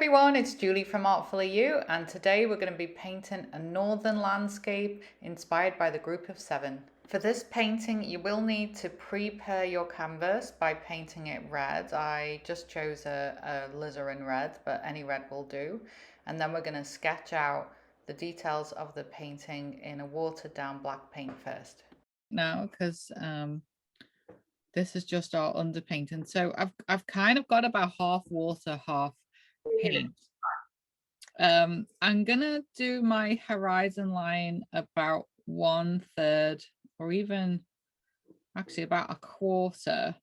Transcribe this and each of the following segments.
everyone, it's Julie from Artfully You, and today we're going to be painting a northern landscape inspired by the group of seven. For this painting, you will need to prepare your canvas by painting it red. I just chose a alizarin red, but any red will do. And then we're going to sketch out the details of the painting in a watered down black paint first. Now, because this is just our underpainting. So I've kind of got about half water, half paint. I'm gonna do my horizon line about 1/3 or even actually about a quarter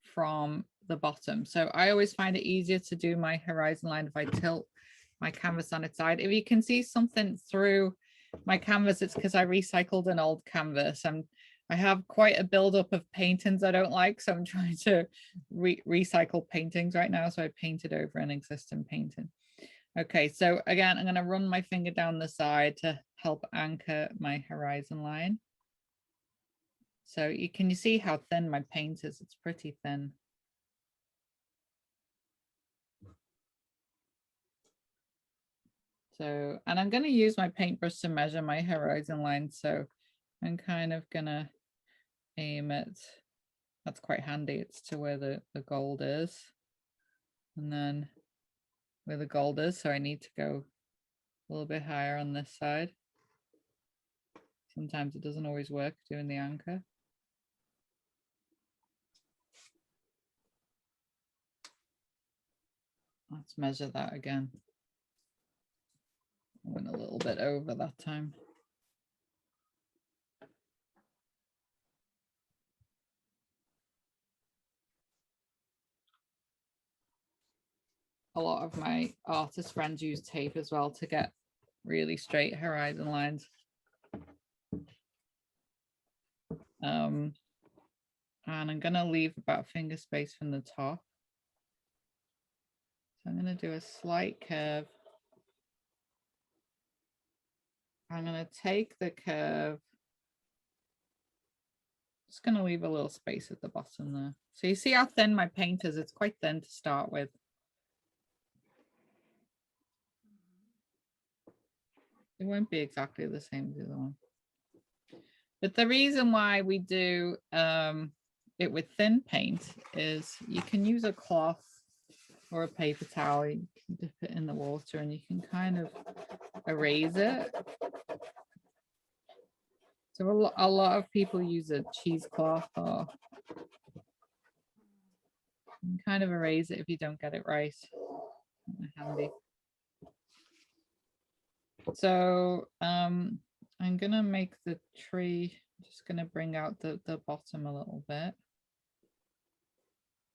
from the bottom. So I always find it easier to do my horizon line if I tilt my canvas on its side. If you can see something through my canvas, it's because I recycled an old canvas. I have quite a buildup of paintings I don't like, so I'm trying to recycle paintings right now. So I painted over an existing painting. Okay, so again, I'm going to run my finger down the side to help anchor my horizon line. So you see how thin my paint is? It's pretty thin. So, and I'm going to use my paintbrush to measure my horizon line. So I'm kind of going to aim it. That's quite handy. It's to where the gold is. And then where the gold is. So I need to go a little bit higher on this side. Sometimes it doesn't always work doing the anchor. Let's measure that again. I went a little bit over that time. A lot of my artist friends use tape as well to get really straight horizon lines. And I'm going to leave about finger space from the top. So I'm going to do a slight curve. I'm going to take the curve. Just going to leave a little space at the bottom there. So you see how thin my paint is? It's quite thin to start with. It won't be exactly the same as the other one. But the reason why we do it with thin paint is you can use a cloth or a paper towel. You can dip it in the water and you can kind of erase it. So a lot of people use a cheesecloth or you can kind of erase it if you don't get it right. Handy. So I'm gonna make the tree, just gonna bring out the bottom a little bit.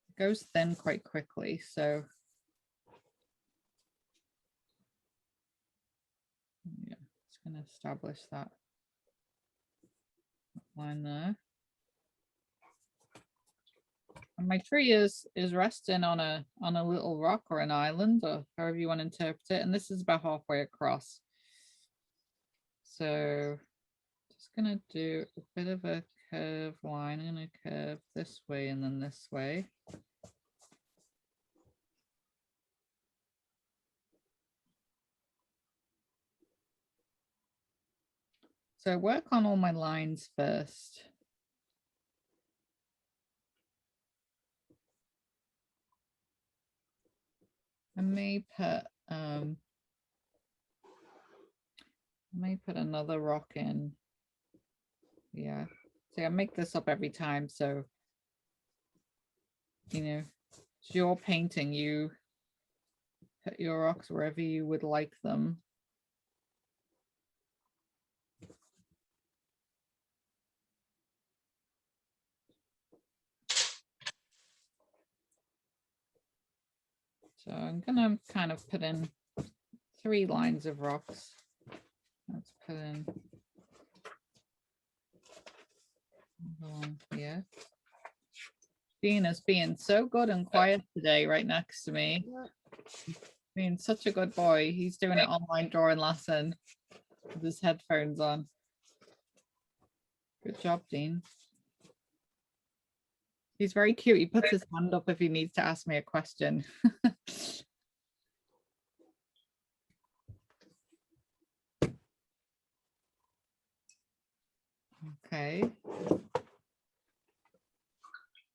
It goes thin quite quickly, so yeah, just gonna establish that line there. And my tree is resting on a little rock or an island, or however you want to interpret it, and this is about halfway across. So just gonna do a bit of a curve line. I'm gonna curve this way and then this way. So work on all my lines first. I may put another rock in. Yeah. See, I make this up every time, so you know, it's your painting. You put your rocks wherever you would like them. So I'm gonna kind of put in 3 lines of rocks. Let's put in one here. Dean is being so good and quiet today, right next to me. Being such a good boy. He's doing an online drawing lesson with his headphones on. Good job, Dean. He's very cute. He puts his hand up if he needs to ask me a question. Okay.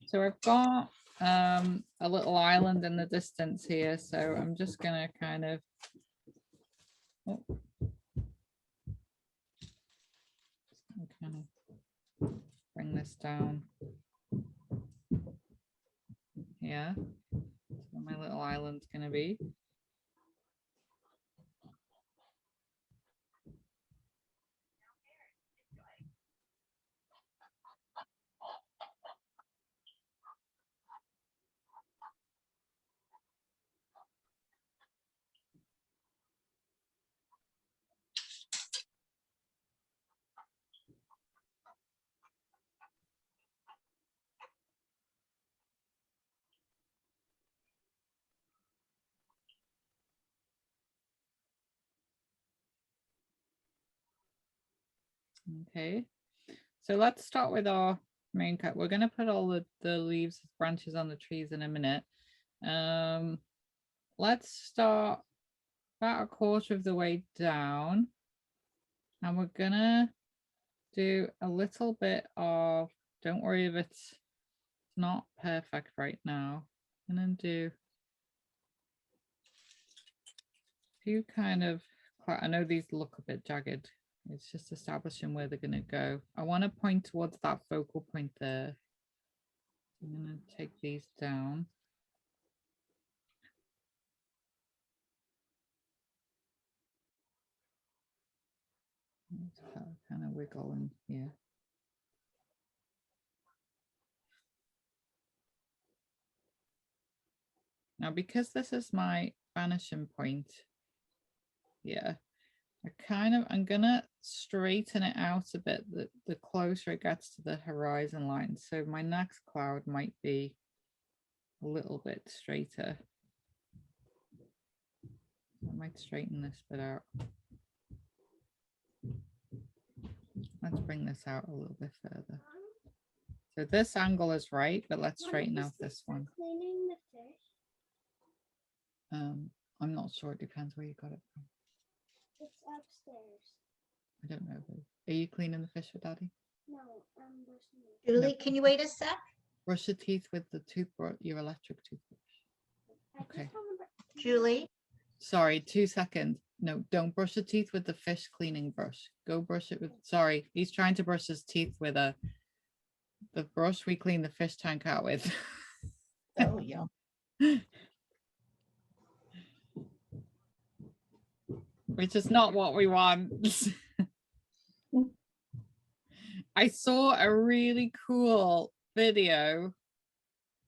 So I've got a little island in the distance here, so I'm just gonna kind of bring this down. Yeah, that's where my little island's gonna be. Okay, so let's start with our main cut. We're gonna put all the leaves, branches on the trees in a minute. Let's start about a quarter of the way down, and we're gonna do a little bit of, don't worry if it's not perfect right now. I'm gonna do a few kind of, I know these look a bit jagged. It's just establishing where they're gonna go. I want to point towards that focal point there. I'm gonna take these down. Kind of wiggle in here. Now, because this is my vanishing point, yeah, I'm gonna straighten it out a bit the closer it gets to the horizon line. So my next cloud might be a little bit straighter. I might straighten this bit out. Let's bring this out a little bit further. So this angle is right, but let's straighten out this one. Cleaning the fish? I'm not sure. It depends where you got it from. It's upstairs. I don't know. Are you cleaning the fish for Daddy? No, I'm brushing it. Julie, No. can you wait a sec? Brush your teeth with the toothbrush, your electric toothbrush. Okay. Julie, Sorry, 2 seconds. No, don't brush your teeth with the fish cleaning brush. Go brush it with, sorry, he's trying to brush his teeth with the brush we clean the fish tank out with. oh, yeah. Which is not what we want. I saw a really cool video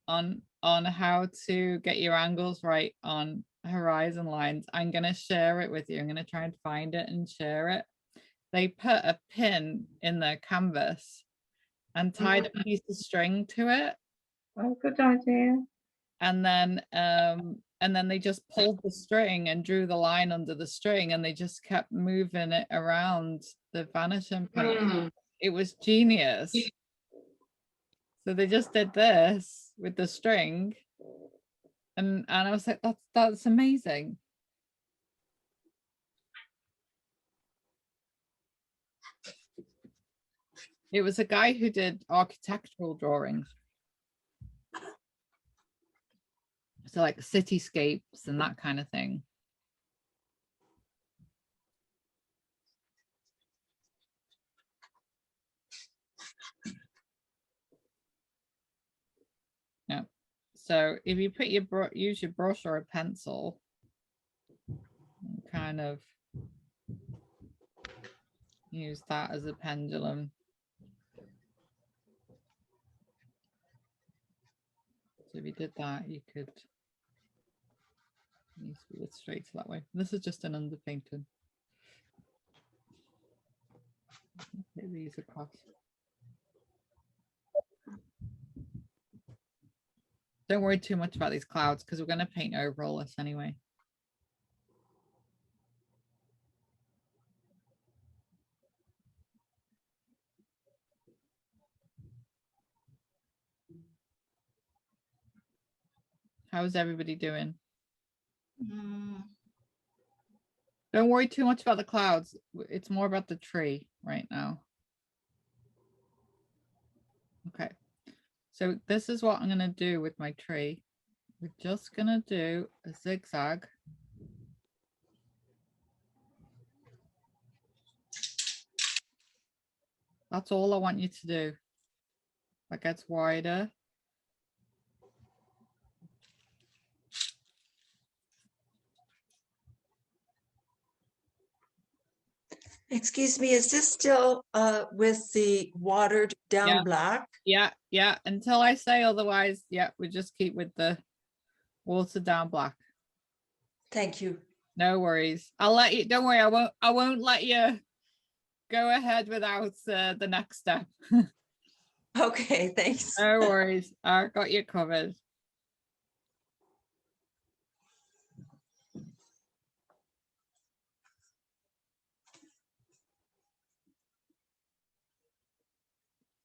on how to get your angles right on horizon lines. I'm going to share it with you. I'm going to try and find it and share it. They put a pin in their canvas and tied a piece of string to it. Oh, good idea. And then they just pulled the string and drew the line under the string, and they just kept moving it around the vanishing point. It was genius. So they just did this with the string, and I was like, that's amazing. It was a guy who did architectural drawings. So like cityscapes and that kind of thing. Yeah. So if you put use your brush or a pencil, and kind of use that as a pendulum. So if you did that, you could use it straight that way. This is just an underpainting. Take these across. Don't worry too much about these clouds because we're going to paint over all this anyway. How's everybody doing? Don't worry too much about the clouds. It's more about the tree right now. So this is what I'm going to do with my tree. We're just going to do a zigzag. That's all I want you to do. That gets wider. Excuse me, is this still with the watered down Yeah. black? Yeah. Until I say otherwise, yeah, we just keep with the watered down black. Thank you. No worries. I'll let you, don't worry, I won't let you go ahead without the next step. Okay, thanks. No worries. I got you covered.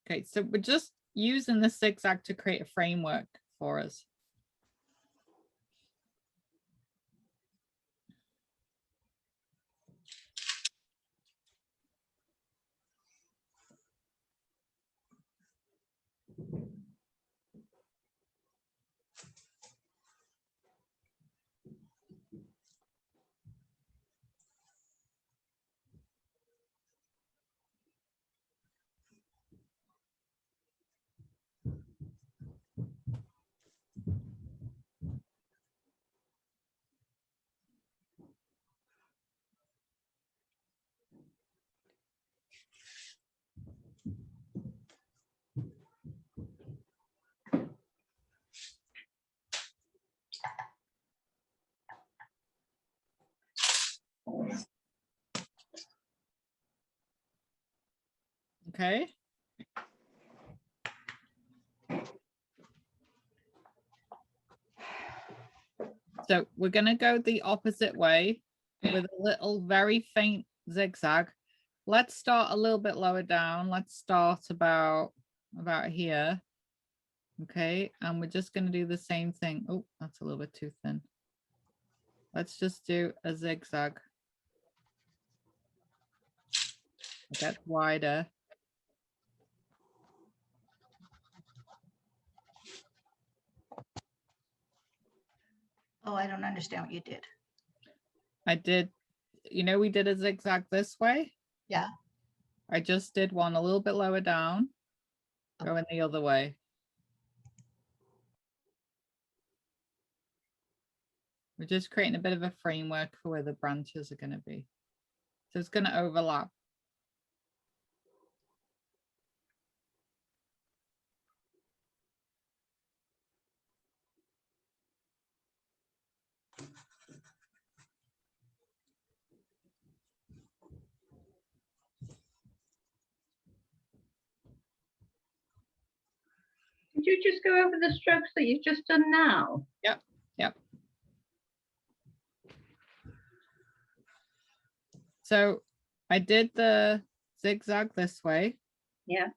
Okay, so we're just using the zigzag to create a framework for us. Okay. So we're going to go the opposite way with a little very faint zigzag. Let's start a little bit lower down. Let's start about here. Okay, and we're just going to do the same thing. Oh, that's a little bit too thin. Let's just do a zigzag. Get wider. Oh, I don't understand what you did. I did, you know, we did a zigzag this way. Yeah. I just did one a little bit lower down, going the other way. We're just creating a bit of a framework for where the branches are going to be. So it's going to overlap. Did you just go over the strokes that you've just done now? Yep. So I did the zigzag this way. Yeah.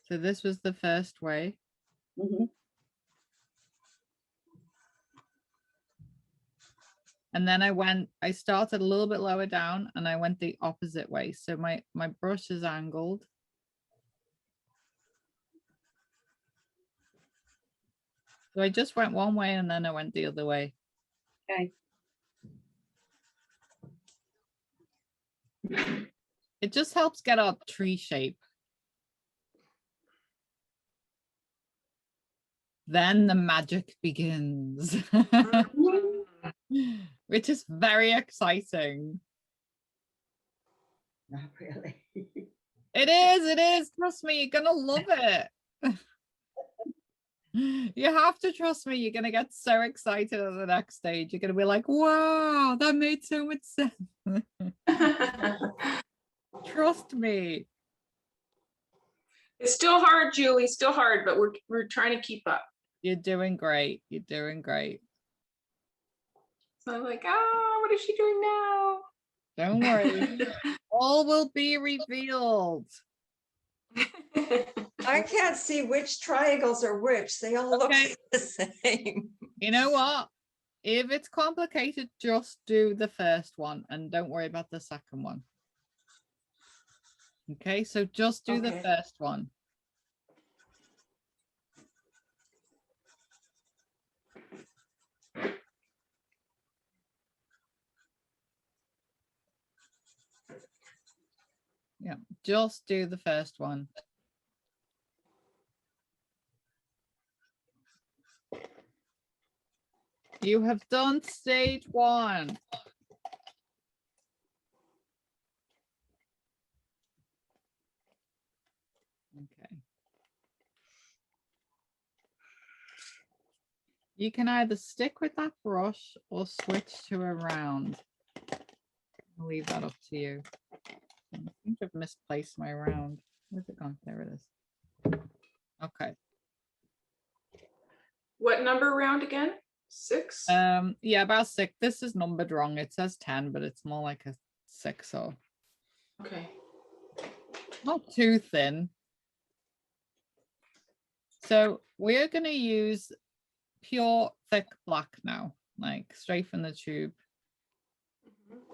So this was the first way. Mm-hmm. And then I started a little bit lower down and I went the opposite way. So my brush is angled. So I just went one way and then I went the other way. Okay. It just helps get our tree shape. Then the magic begins, which is very exciting. Not really. It is. Trust me, you're gonna love it. You have to trust me. You're gonna get so excited at the next stage. You're gonna be like, wow, that made so much sense. Trust me. It's still hard, Julie, still hard, but we're trying to keep up. You're doing great. You're doing great. So I'm like, what is she doing now? Don't worry. All will be revealed. I can't see which triangles are which. They all look Okay. the same. You know what? If it's complicated, just do the first one and don't worry about the second one. Okay, so just do the Okay. first one. Yeah, just do the first one. You have done stage 1. Okay. You can either stick with that brush or switch to a round. I'll leave that up to you. I think I've misplaced my round. Where's it gone? There it is. Okay. What number round again? 6? Yeah, about 6. This is numbered wrong. It says 10, but it's more like a 6 or Okay. not too thin. So we're going to use pure thick black now, like straight from the tube.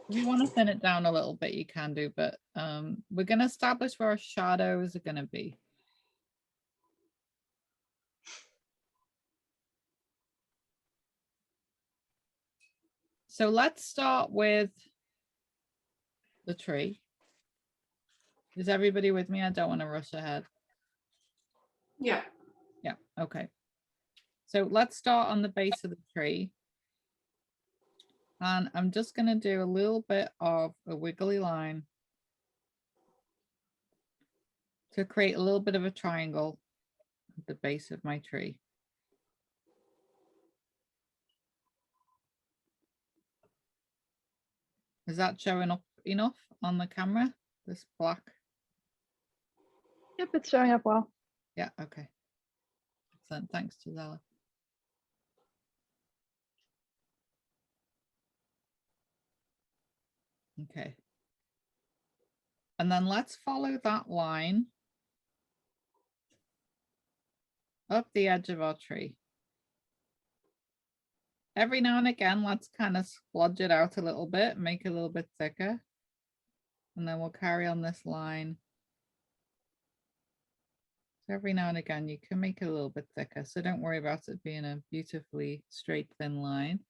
If you want to thin it down a little bit, you can do, but we're going to establish where our shadows are going to be. So let's start with the tree. Is everybody with me? I don't want to rush ahead. Yeah. Yeah, okay. So let's start on the base of the tree. And I'm just going to do a little bit of a wiggly line to create a little bit of a triangle at the base of my tree. Is that showing up enough on the camera? This black? Yep, it's showing up well. Yeah, okay. Excellent. Thanks, Gizella. Okay. And then let's follow that line up the edge of our tree. Every now and again, let's kind of splodge it out a little bit, make it a little bit thicker. And then we'll carry on this line. So every now and again, you can make it a little bit thicker. So don't worry about it being a beautifully straight, thin line.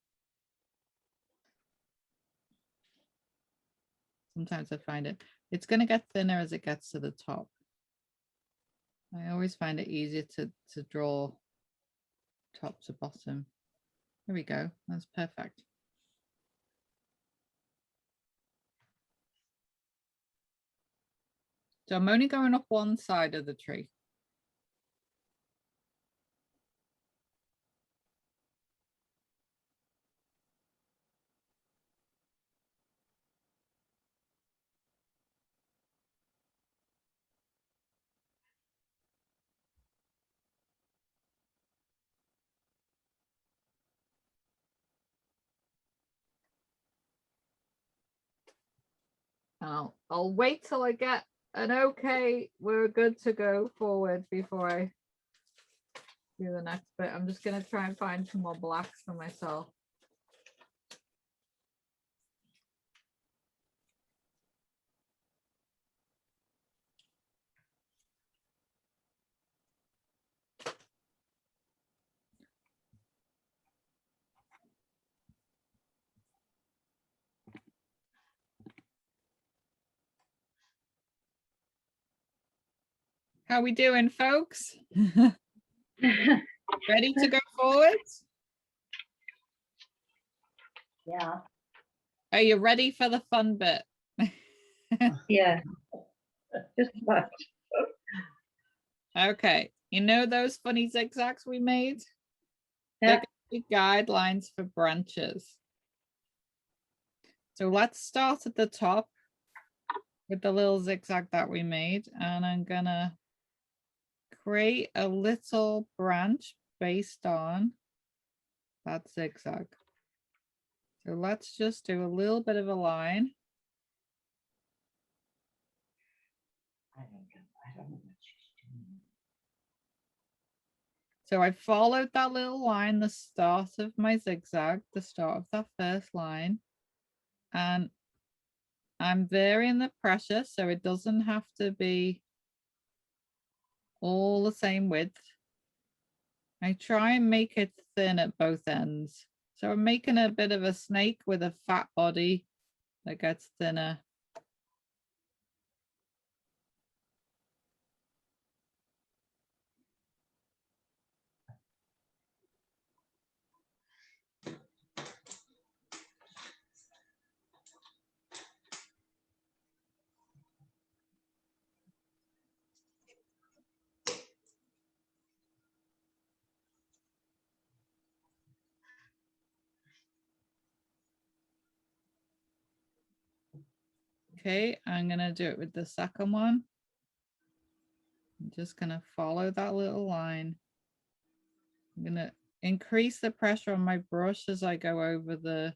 Sometimes I find it's going to get thinner as it gets to the top. I always find it easier to draw top to bottom. There we go. That's perfect. So I'm only going up one side of the tree. I'll wait till I get an okay, we're good to go forward before I do the next bit. I'm just going to try and find some more blacks for myself. How we doing, folks? Ready to go forward? Yeah. Are you ready for the fun bit? Yeah, just about. Okay, you know those funny zigzags we made? Yeah. They're gonna be guidelines for branches. So let's start at the top with the little zigzag that we made, and I'm gonna create a little branch based on that zigzag. So let's just do a little bit of a line. I don't know what she's doing. So I followed that little line, the start of my zigzag, the start of that first line. And I'm varying the pressure, so it doesn't have to be all the same width. I try and make it thin at both ends. So I'm making a bit of a snake with a fat body that gets thinner. Okay, I'm gonna do it with the second one. I'm just gonna follow that little line. I'm gonna increase the pressure on my brush as I go over the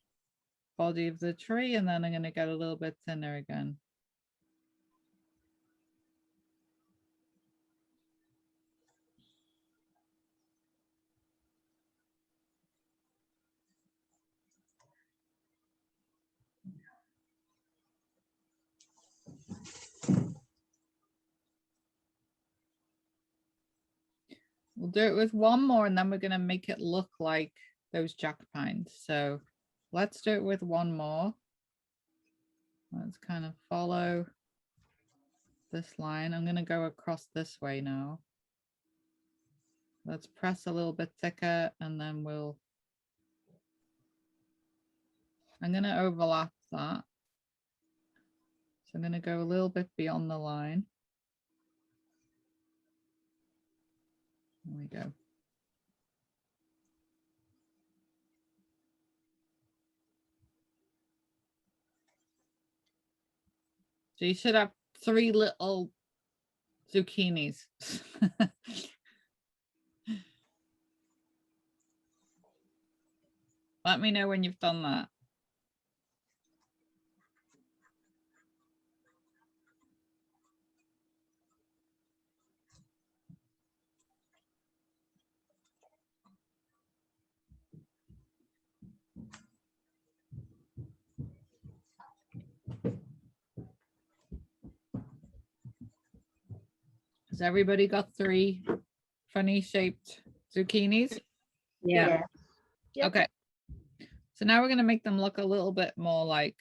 body of the tree, and then I'm gonna get a little bit thinner again. We'll do it with one more and then we're going to make it look like those jack pines. So let's do it with one more. Let's kind of follow this line. I'm going to go across this way now. Let's press a little bit thicker and then I'm going to overlap that. So I'm going to go a little bit beyond the line. There we go. So you should have 3 little zucchinis. Let me know when you've done that. Has everybody got 3 funny shaped zucchinis? Yeah. Yep. Okay. So now we're going to make them look a little bit more like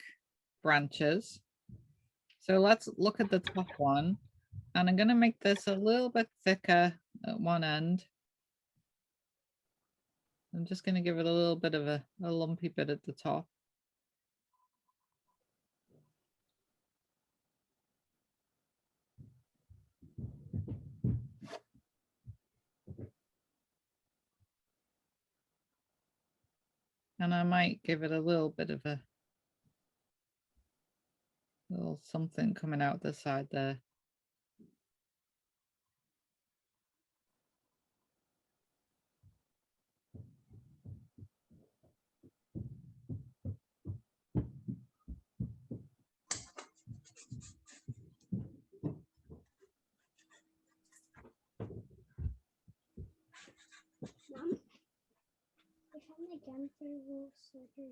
branches. So let's look at the top one. And I'm going to make this a little bit thicker at one end. I'm just going to give it a little bit of a lumpy bit at the top. And I might give it a little bit of a little something coming out the side there. Mom, if I'm again for the second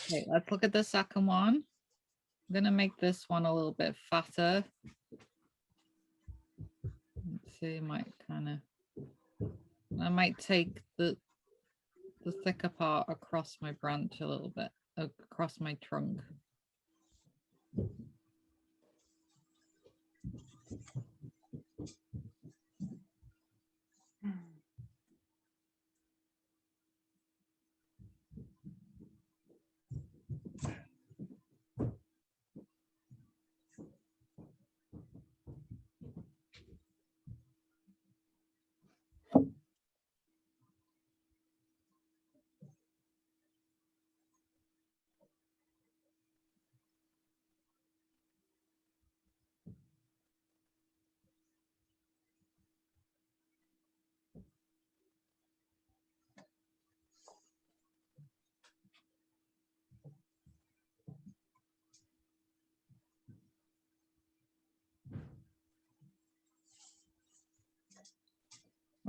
Okay, let's look at the second one. I'm going to make this one a little bit fatter. Let's see, I might take the thicker part across my branch a little bit, across my trunk.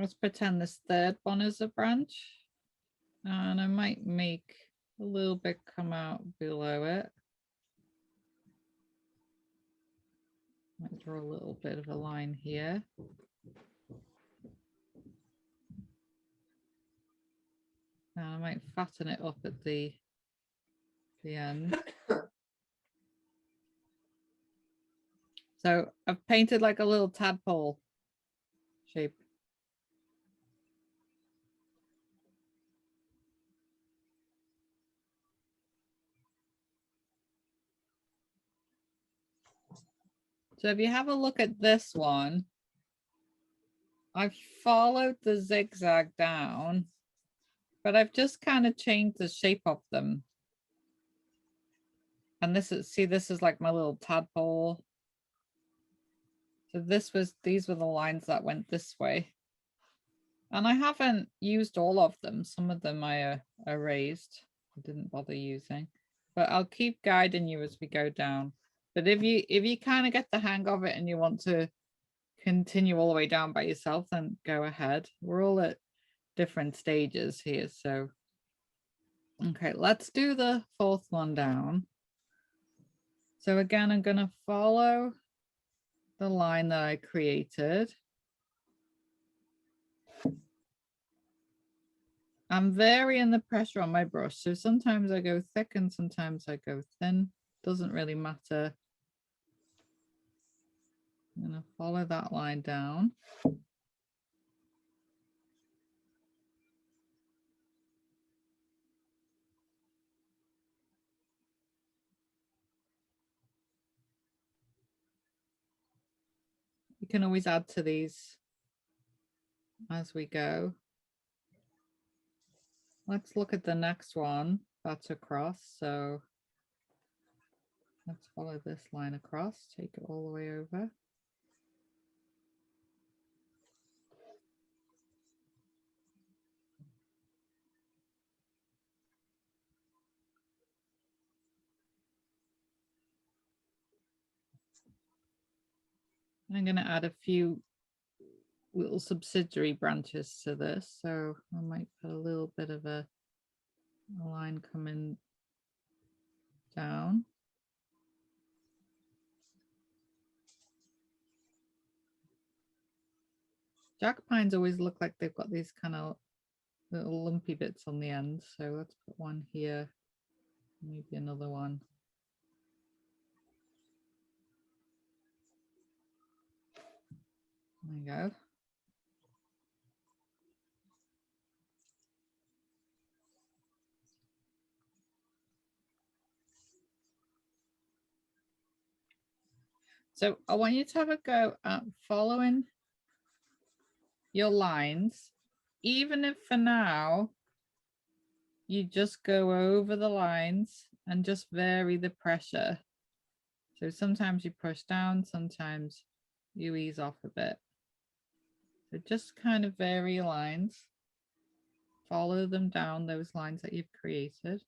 Let's pretend this third one is a branch. And I might make a little bit come out below it. Might draw a little bit of a line here. And I might fatten it up at the end. So I've painted like a little tadpole shape. So if you have a look at this one, I've followed the zigzag down, but I've just kind of changed the shape of them. And this is, see, this is like my little tadpole. So these were the lines that went this way. And I haven't used all of them. Some of them I erased. I didn't bother using, but I'll keep guiding you as we go down. But if you kind of get the hang of it and you want to continue all the way down by yourself, then go ahead. We're all at different stages here. So, okay, let's do the fourth one down. So again, I'm going to follow the line that I created. I'm varying the pressure on my brush. So sometimes I go thick and sometimes I go thin. Doesn't really matter. I'm going to follow that line down. You can always add to these as we go. Let's look at the next one. That's across. So let's follow this line across, take it all the way over. I'm going to add a few little subsidiary branches to this. So I might put a little bit of a line coming down. Jack pines always look like they've got these kind of little lumpy bits on the end. So let's put one here, maybe another one. There you go. So I want you to have a go at following your lines, even if for now you just go over the lines and just vary the pressure. So sometimes you push down, sometimes you ease off a bit. So just kind of vary your lines, follow them down, those lines that you've created.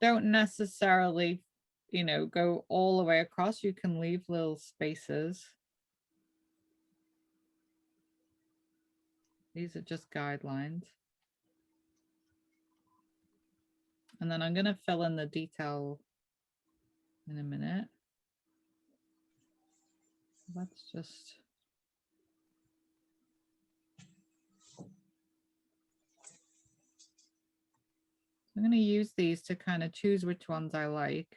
Don't necessarily, you know, go all the way across. You can leave little spaces. These are just guidelines. And then I'm going to fill in the detail in a minute. Let's just. I'm going to use these to kind of choose which ones I like.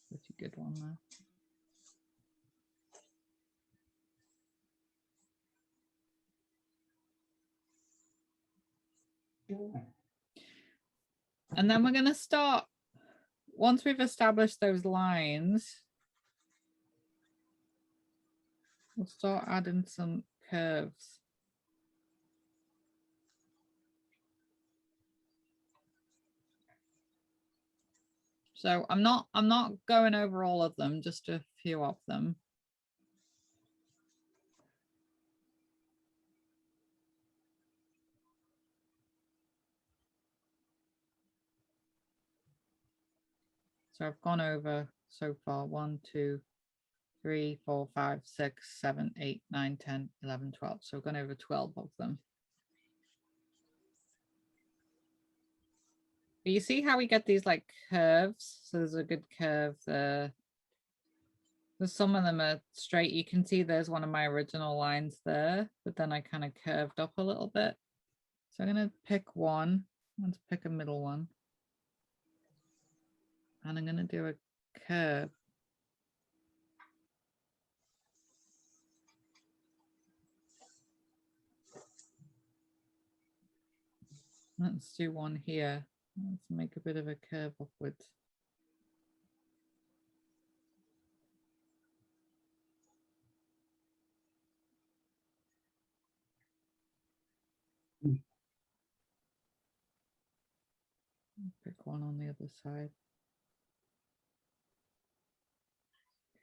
Pretty good one there. And then we're going to start, once we've established those lines, we'll start adding some curves. So I'm not going over all of them, just a few of them. So So I've gone over so far 1, 2, 3, 4, 5, 6, 7, 8, 9, 10, 11, 12. So I've gone over 12 of them. But you see how we get these like curves? So there's a good curve there. There's some of them are straight. You can see there's one of my original lines there, but then I kind of curved up a little bit. So I'm going to pick one. Let's pick a middle one. And I'm going to do a curve. Let's do one here. Let's make a bit of a curve upwards. Pick one on the other side.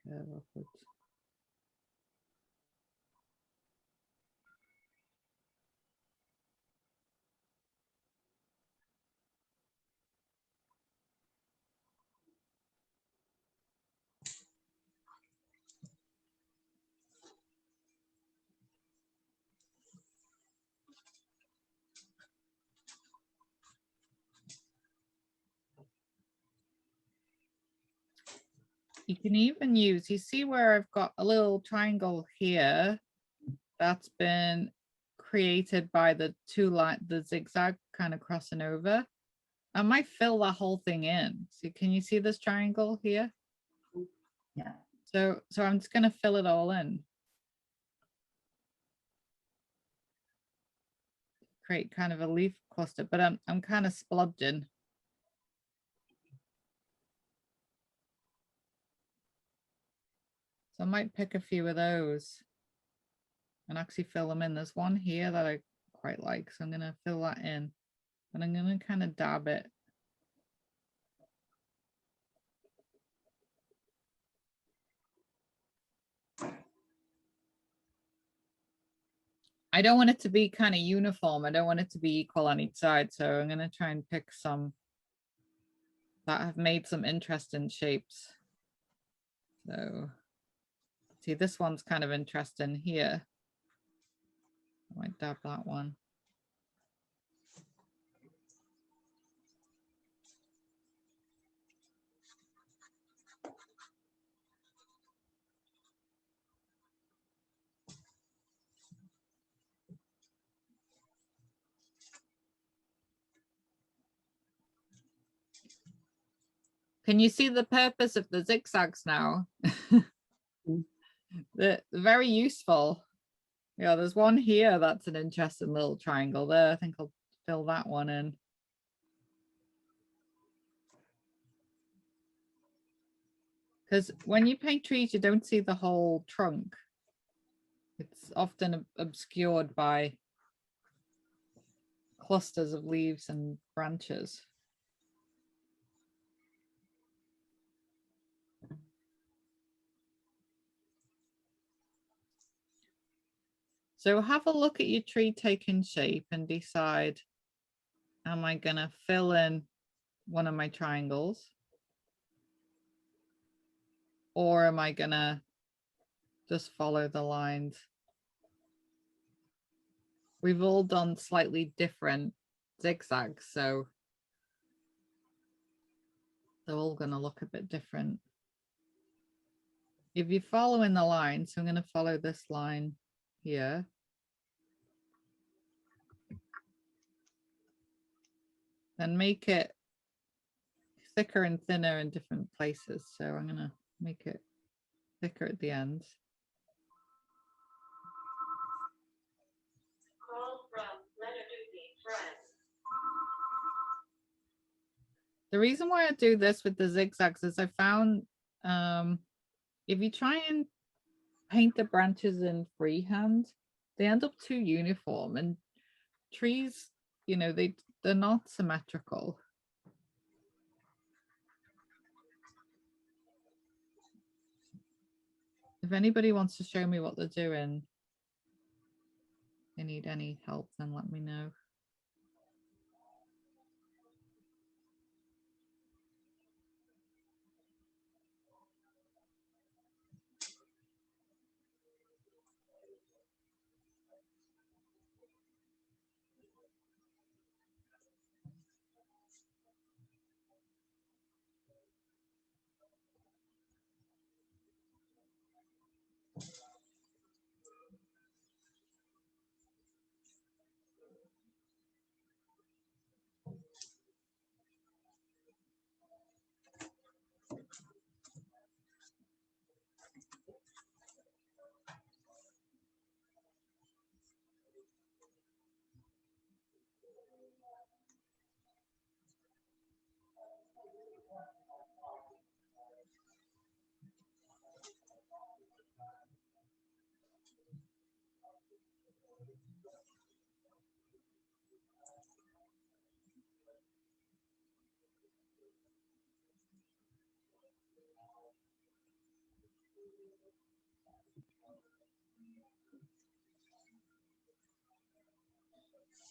Curve upwards. You can even use, you see where I've got a little triangle here that's been created by the the zigzag kind of crossing over. I might fill that whole thing in. So can you see this triangle here? Yeah. So I'm just going to fill it all in. Create kind of a leaf cluster, but I'm kind of splodging. So I might pick a few of those and actually fill them in. There's one here that I quite like, so I'm going to fill that in. And I'm going to kind of dab it. I don't want it to be kind of uniform. I don't want it to be equal on each side. So I'm going to try and pick some that have made some interesting shapes. So see, this one's kind of interesting here. I might dab that one. Can you see the purpose of the zigzags now? They're very useful. Yeah, there's one here that's an interesting little triangle there. I think I'll fill that one in. Because when you paint trees, you don't see the whole trunk. It's often obscured by clusters of leaves and branches. So have a look at your tree taking shape and decide, am I gonna fill in one of my triangles? Or am I gonna just follow the lines? We've all done slightly different zigzags, so they're all gonna look a bit different. If you're following the line, so I'm gonna follow this line here. Then make it thicker and thinner in different places. So I'm gonna make it thicker at the ends. The reason why I do this with the zigzags is I found if you try and paint the branches in freehand, they end up too uniform, and trees, you know, they're not symmetrical. If anybody wants to show me what they're doing, they need any help, then let me know.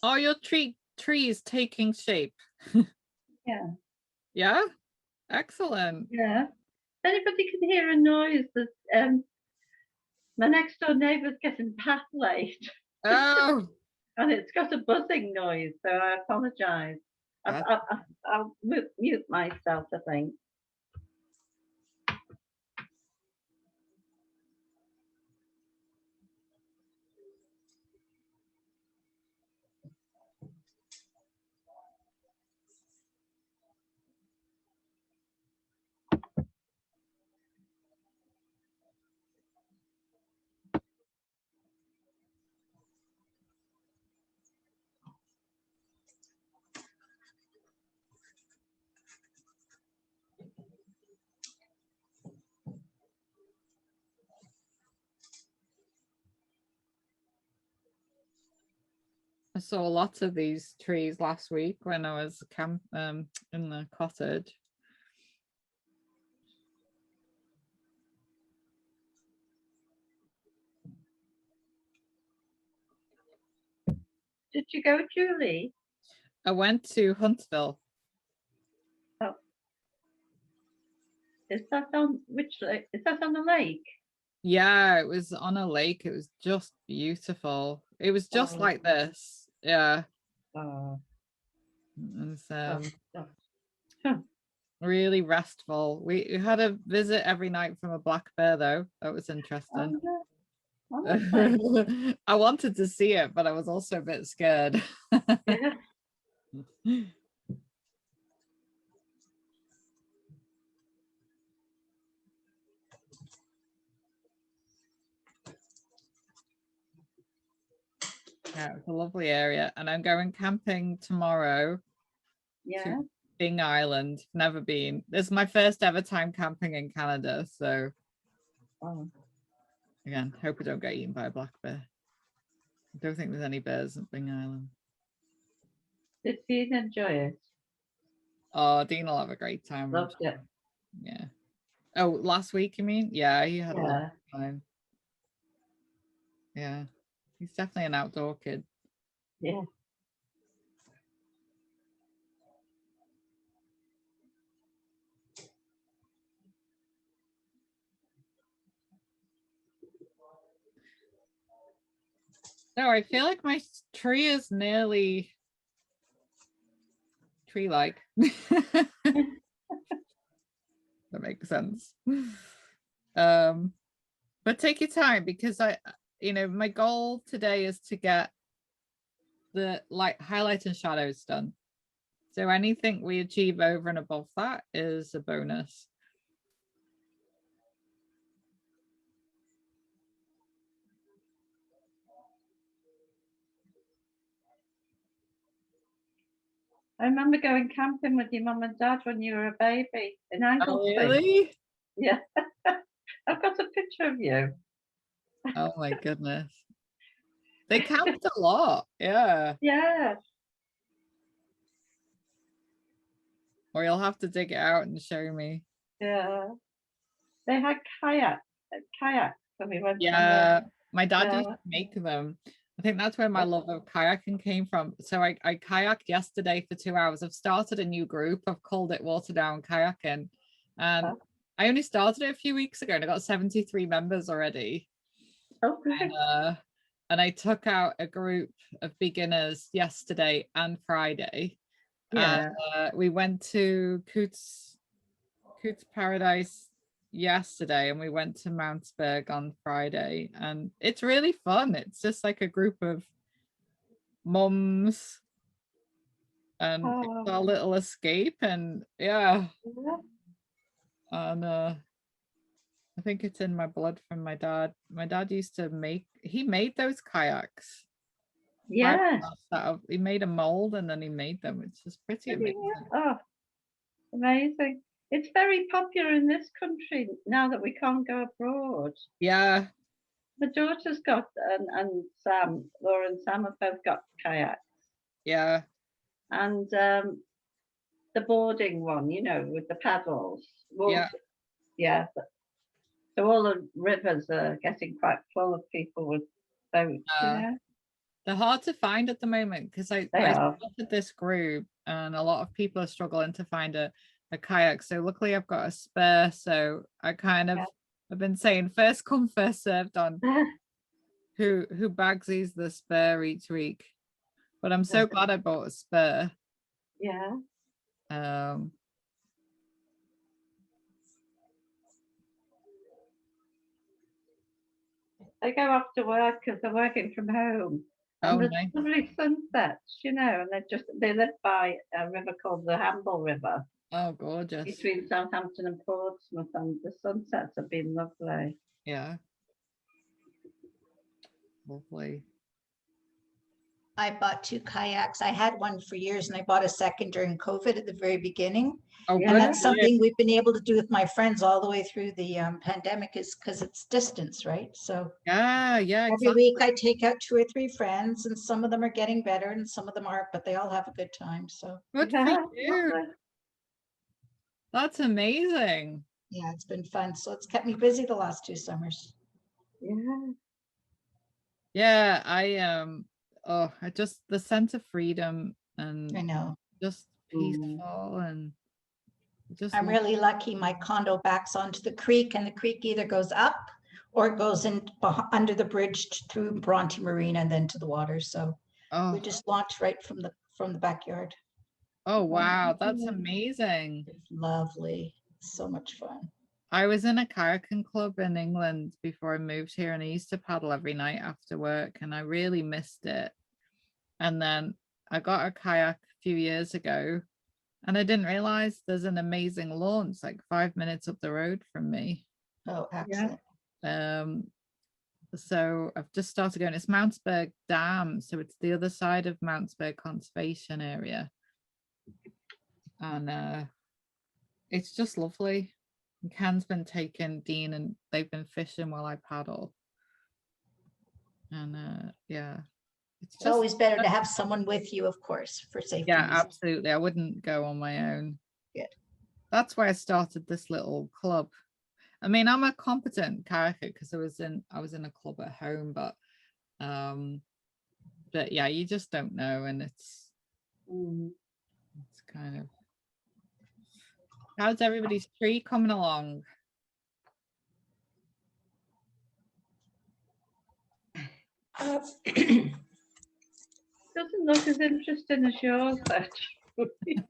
Are your trees taking shape? Yeah, Yeah, excellent. yeah. If anybody can hear a noise, that my next door neighbour's getting path laid, Oh, and it's got a buzzing noise, so I apologise. that's I'll mute myself, I think. I saw lots of these trees last week when I was in the cottage. Did you go, Julie? I went to Huntsville. Oh, is that on which lake? Is that on the lake? Yeah, it was on a lake. It was just beautiful. It was just Oh. like this. Yeah. Oh, It was oh. really restful. We had a visit every night from a black bear though. That was interesting. Oh, honestly. I wanted to see it, but I was also a bit scared. Yeah. Yeah, it's a lovely area. And I'm going camping tomorrow Yeah. to Bing Island. Never been. This is my first ever time camping in Canada. So Oh. again, hope I don't get eaten by a black bear. I don't think there's any bears at Bing Island. Did Dean enjoy it? Oh, Dean will have a great time. I'm Loved sure. it. Yeah. Oh, last week you mean? Yeah, he had a lot Yeah. of time. Yeah. He's definitely an outdoor kid. Yeah. No, I feel like my tree is nearly tree-like. That makes sense. But take your time because my goal today is to get the highlight and shadows done. So anything we achieve over and above that is a bonus. I remember going camping with your mum and dad when you were a baby in Oh, Anglesey. really? Yeah. I've got a picture of you. Oh my goodness. They camped a lot. Yeah. Yeah. Or you'll have to dig it out and show me. Yeah. They had kayaks when we went. Yeah. My dad Yeah. used to make them. I think that's where my love of kayaking came from. So I kayaked yesterday for 2 hours. I've started a new group. I've called it Water Down Kayaking. And I only started it a few weeks ago and I got 73 members already. Oh, great. And I took out a group of beginners yesterday and Friday. Yeah. We went to Coots Paradise yesterday and we went to Mountsberg on Friday, and it's really fun. It's just like a group of mums and it's our little escape, and yeah. And I think it's in my blood from my dad. My dad used to he made those kayaks. Yeah. He made a mold and then he made them. It's just pretty amazing. Oh, amazing. It's very popular in this country now that we can't go abroad. Yeah. My daughter's got, and Sam, Laura and Sam have both got kayaks. Yeah. And the boarding one, with the paddles. Yeah. Yeah. So all the rivers are getting quite full of people with boats. They're hard to find at the moment because I They are. started this group and a lot of people are struggling to find a kayak. So luckily I've got a spare. So I kind of, Yeah. I've been saying first come, first served on who bagsies the spare each week. But I'm so glad I bought a spare. Yeah. I go after work because they're working from home. And Oh, there's nice. lovely sunsets, you know, and they live by a river called the Hamble River Oh, gorgeous. between Southampton and Portsmouth, and the sunsets have been lovely. Yeah. Lovely. I bought 2 kayaks. I had one for years and I bought a second during COVID at the very beginning. Oh, Yeah. And good. that's something we've been able to do with my friends all the way through the pandemic, is because it's distance, right? So Yeah, yeah, every exactly. week I take out 2 or 3 friends, and some of them are getting better and some of them aren't, but they all have a good time. So Good for Yeah, you. lovely. That's amazing. yeah, it's been fun. So it's kept me busy the last 2 summers. Yeah. Yeah, I just the sense of freedom I and know. just peaceful and just I'm really lucky. My condo backs onto the creek, and the creek either goes up or it goes in under the bridge through Bronte Marina and then to the water. So we oh just launched right from the backyard. oh wow, that's amazing. It's lovely. So much fun. I was in a kayaking club in England before I moved here, and I used to paddle every night after work, and I really missed it. And then I got a kayak a few years ago, and I didn't realize there's an amazing launch like 5 minutes up the road from me. Oh, excellent. So I've just started going. It's Mountsburg Dam, so it's the other side of Mountsburg Conservation Area, and it's just lovely. And Ken's been taking Dean, and they've been fishing while I paddle. And yeah, It's just always better to have someone with you, of course, for safety yeah, reasons. absolutely. I wouldn't go on my own. Good. That's why I started this little club. I mean, I'm a competent kayaker because I was in a club at home, but yeah, you just don't know, and it's kind of. How's everybody's tree coming along? Doesn't look as interesting as yours, actually.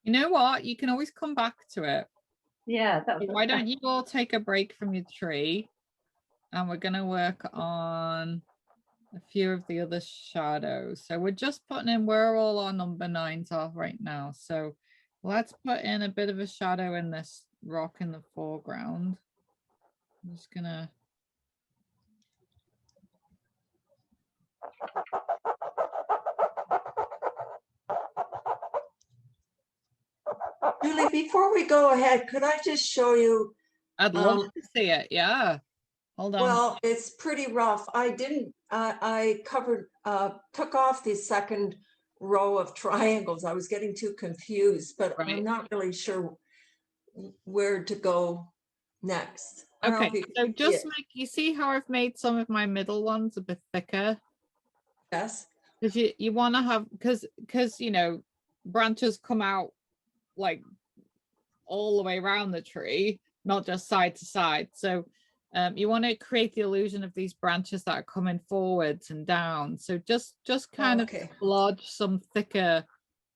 You know what? You can always come back to it. Yeah, that was Why don't you all take a break from your tree, and we're gonna work on a few of the other shadows. So we're just putting in where all our number 9s are right now. So let's put in a bit of a shadow in this rock in the foreground. I'm just gonna. Julie, before we go ahead, could I just show you? I'd love to see it. Yeah. Hold on. Well, it's pretty rough. I didn't, I took off the second row of triangles. I was getting too confused, but Right. I'm not really sure where to go next. I don't know if Okay, you can so see just it. like you see how I've made some of my middle ones a bit thicker, Yes, because you want to have because you know branches come out like all the way around the tree, not just side to side. So you want to create the illusion of these branches that are coming forwards and down. So just kind of okay. lodge some thicker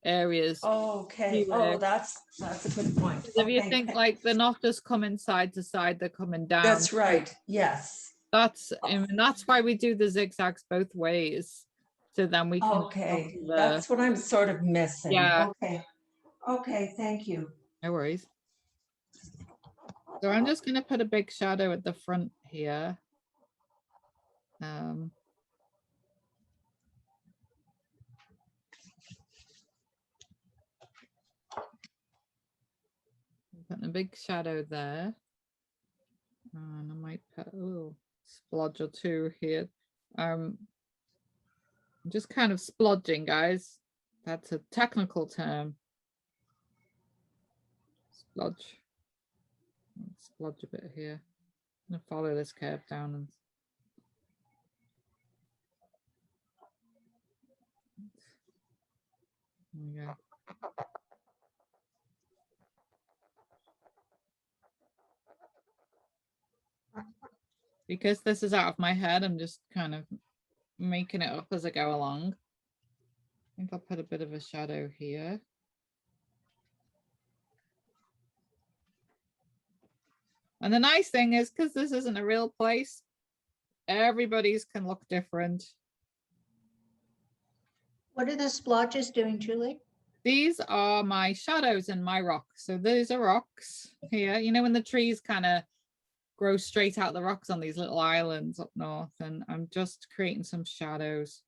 areas. Okay, oh, that's a good point. If you Okay, think like they're not just coming side to side, they're coming down. that's right, yes. That's why we do the zigzags both ways. So then we can. Okay, that's what I'm sort of missing. Yeah. Okay, thank you. No worries. So I'm just going to put a big shadow at the front here. Putting a big shadow there. And I might put a splodge or 2 here. I'm just kind of splodging, guys. That's a technical term. Splodge. Splodge a bit here. I'm gonna follow this curve down and we go. Because this is out of my head, I'm just kind of making it up as I go along. I think I'll put a bit of a shadow here. And the nice thing is, because this isn't a real place, everybody's can look different. What are the splotches doing, Julie? These are my shadows in my rocks. So these are rocks here. You know, when the trees kind of grow straight out the rocks on these little islands up north, and I'm just creating some shadows.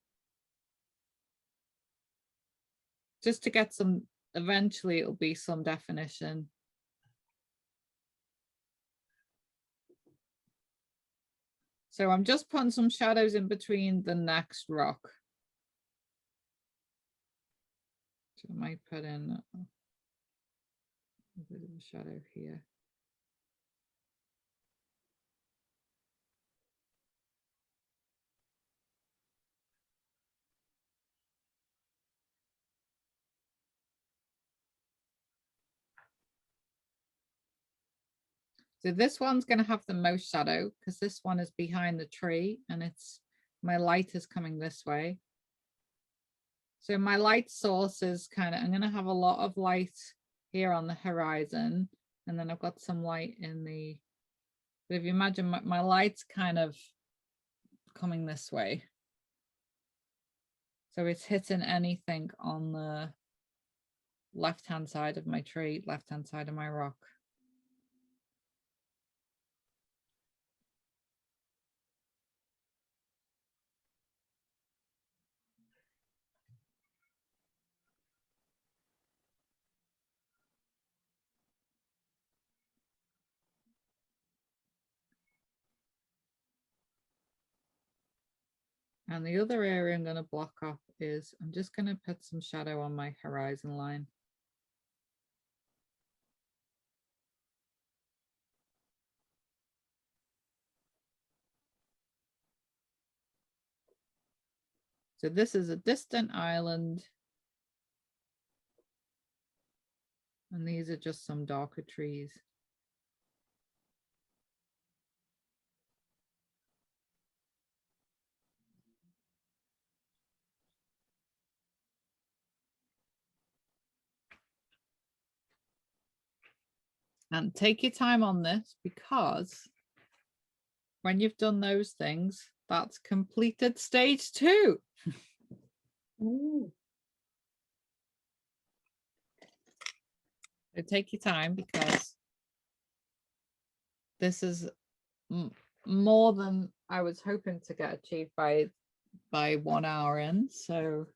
Just to get some, eventually it'll be some definition. So I'm just putting some shadows in between the next rock. So I might put in a bit of a shadow here. So this one's going to have the most shadow because this one is behind the tree and it's, my light is coming this way. So my light source is kind of, I'm going to have a lot of light here on the horizon, and then I've got some light in the, but if you imagine my light's kind of coming this way. So it's hitting anything on the left-hand side of my tree, left-hand side of my rock. And the other area I'm going to block off is I'm just going to put some shadow on my horizon line. So this is a distant island. And these are just some darker trees. And take your time on this, because when you've done those things, that's completed stage 2. Ooh. So take your time, because this is more than I was hoping to get achieved by 1 hour in. So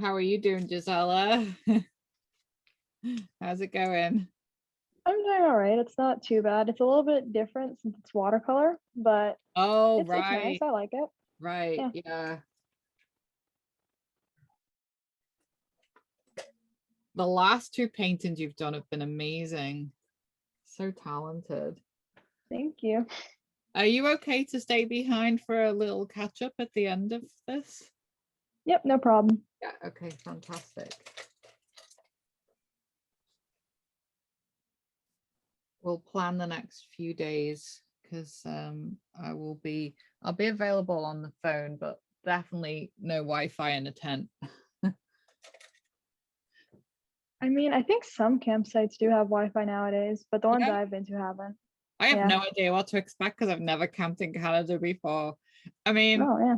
how are you doing, Gizella? How's it going? I'm doing all right. It's not too bad. It's a little bit different since it's watercolor, but Oh, it's right. nice. I like it. Right. Yeah. The last 2 paintings you've done have been amazing. So talented. Thank you. Are you okay to stay behind for a little catch up at the end of this? Yep, no problem. Yeah. Okay. Fantastic. We'll plan the next few days, because I'll be available on the phone, but definitely no Wi-Fi in a tent. I mean, I think some campsites do have Wi-Fi nowadays, but the ones Yeah. I've been to haven't. I have Yeah. no idea what to expect, because I've never camped in Canada before. I mean, Oh yeah.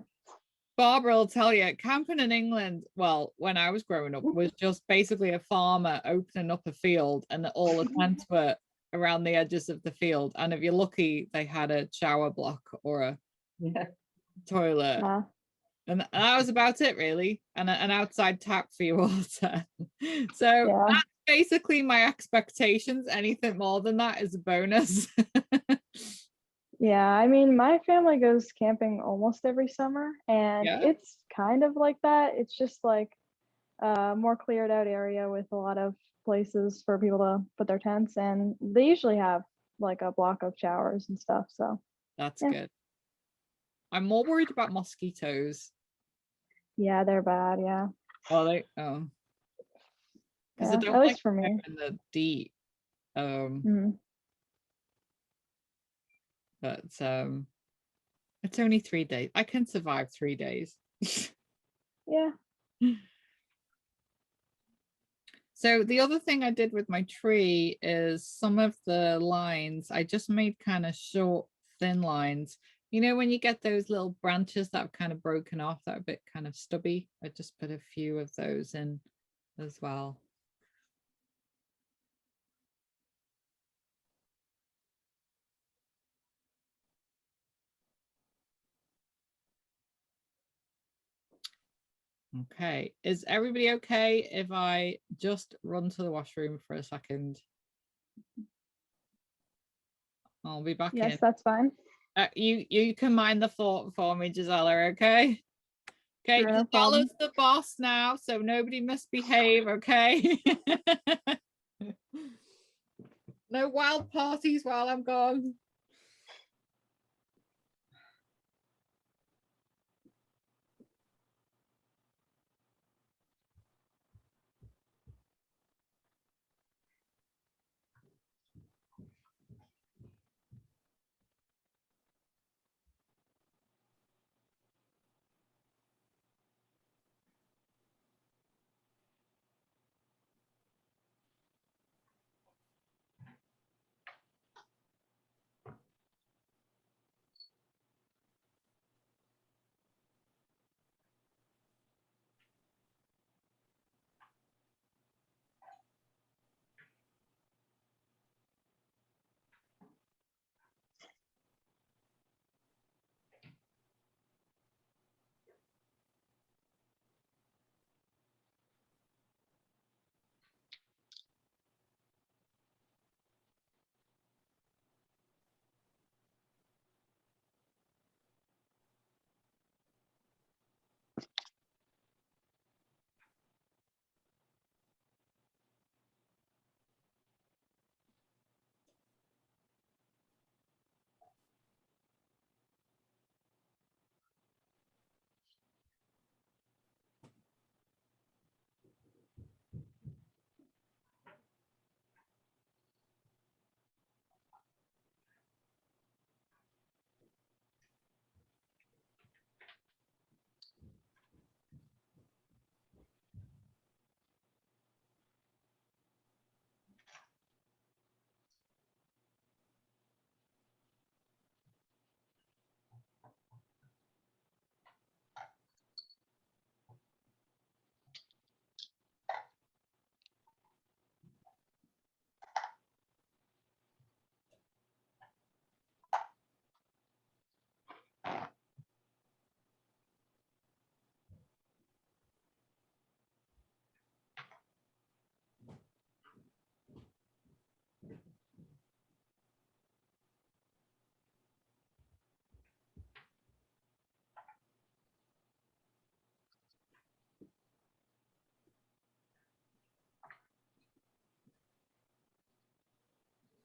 Barbara will tell you, camping in England, well, when I was growing up, was just basically a farmer opening up a field, and all the tents were around the edges of the field. And if you're lucky, they had a shower block or a Yeah. toilet. Yeah. And that was about it really, and an outside tap for your water. So Yeah. that's basically my expectations. Anything more than that is a bonus. Yeah, I mean, my family goes camping almost every summer, and Yeah. it's kind of like that. It's just like a more cleared out area with a lot of places for people to put their tents, and they usually have like a block of showers and stuff. So That's yeah. good. I'm more worried about mosquitoes. Yeah, they're bad. Yeah. Oh, because I Yeah, don't at like least for me. in the deep. Mhm. But it's only 3 days. I can survive 3 days. Yeah. So the other thing I did with my tree is some of the lines, I just made kind of short, thin lines. You know, when you get those little branches that have kind of broken off, that are a bit kind of stubby, I just put a few of those in as well. Okay, is everybody okay if I just run to the washroom for a second? I'll be back Yes, in. that's fine. You can mind the fort for me, Gizella, okay? Okay, Sure, no problem. Gizella's the boss now, so nobody misbehave, okay? No wild parties while I'm gone.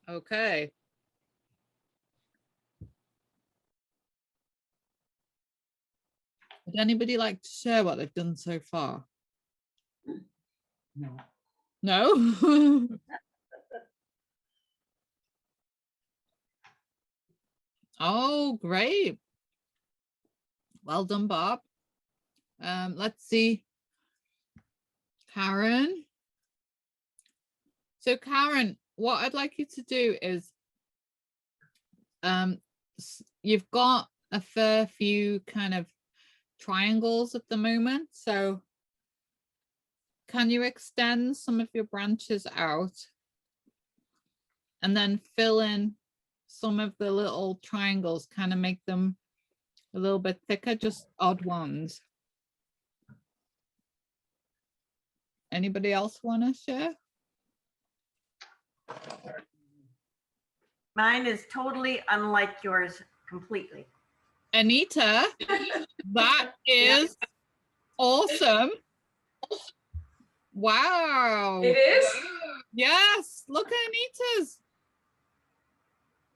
Okay. Would anybody like to share what they've done so far? No. No? Oh, great. Well done, Bob. Let's see. Karen. So Karen, what I'd like you to do is you've got a fair few kind of triangles at the moment. So can you extend some of your branches out and then fill in some of the little triangles, kind of make them a little bit thicker, just odd ones. Anybody else want to share? Mine is totally unlike yours completely. Anita, that is awesome. Wow. It is? Yes, look at Anita's.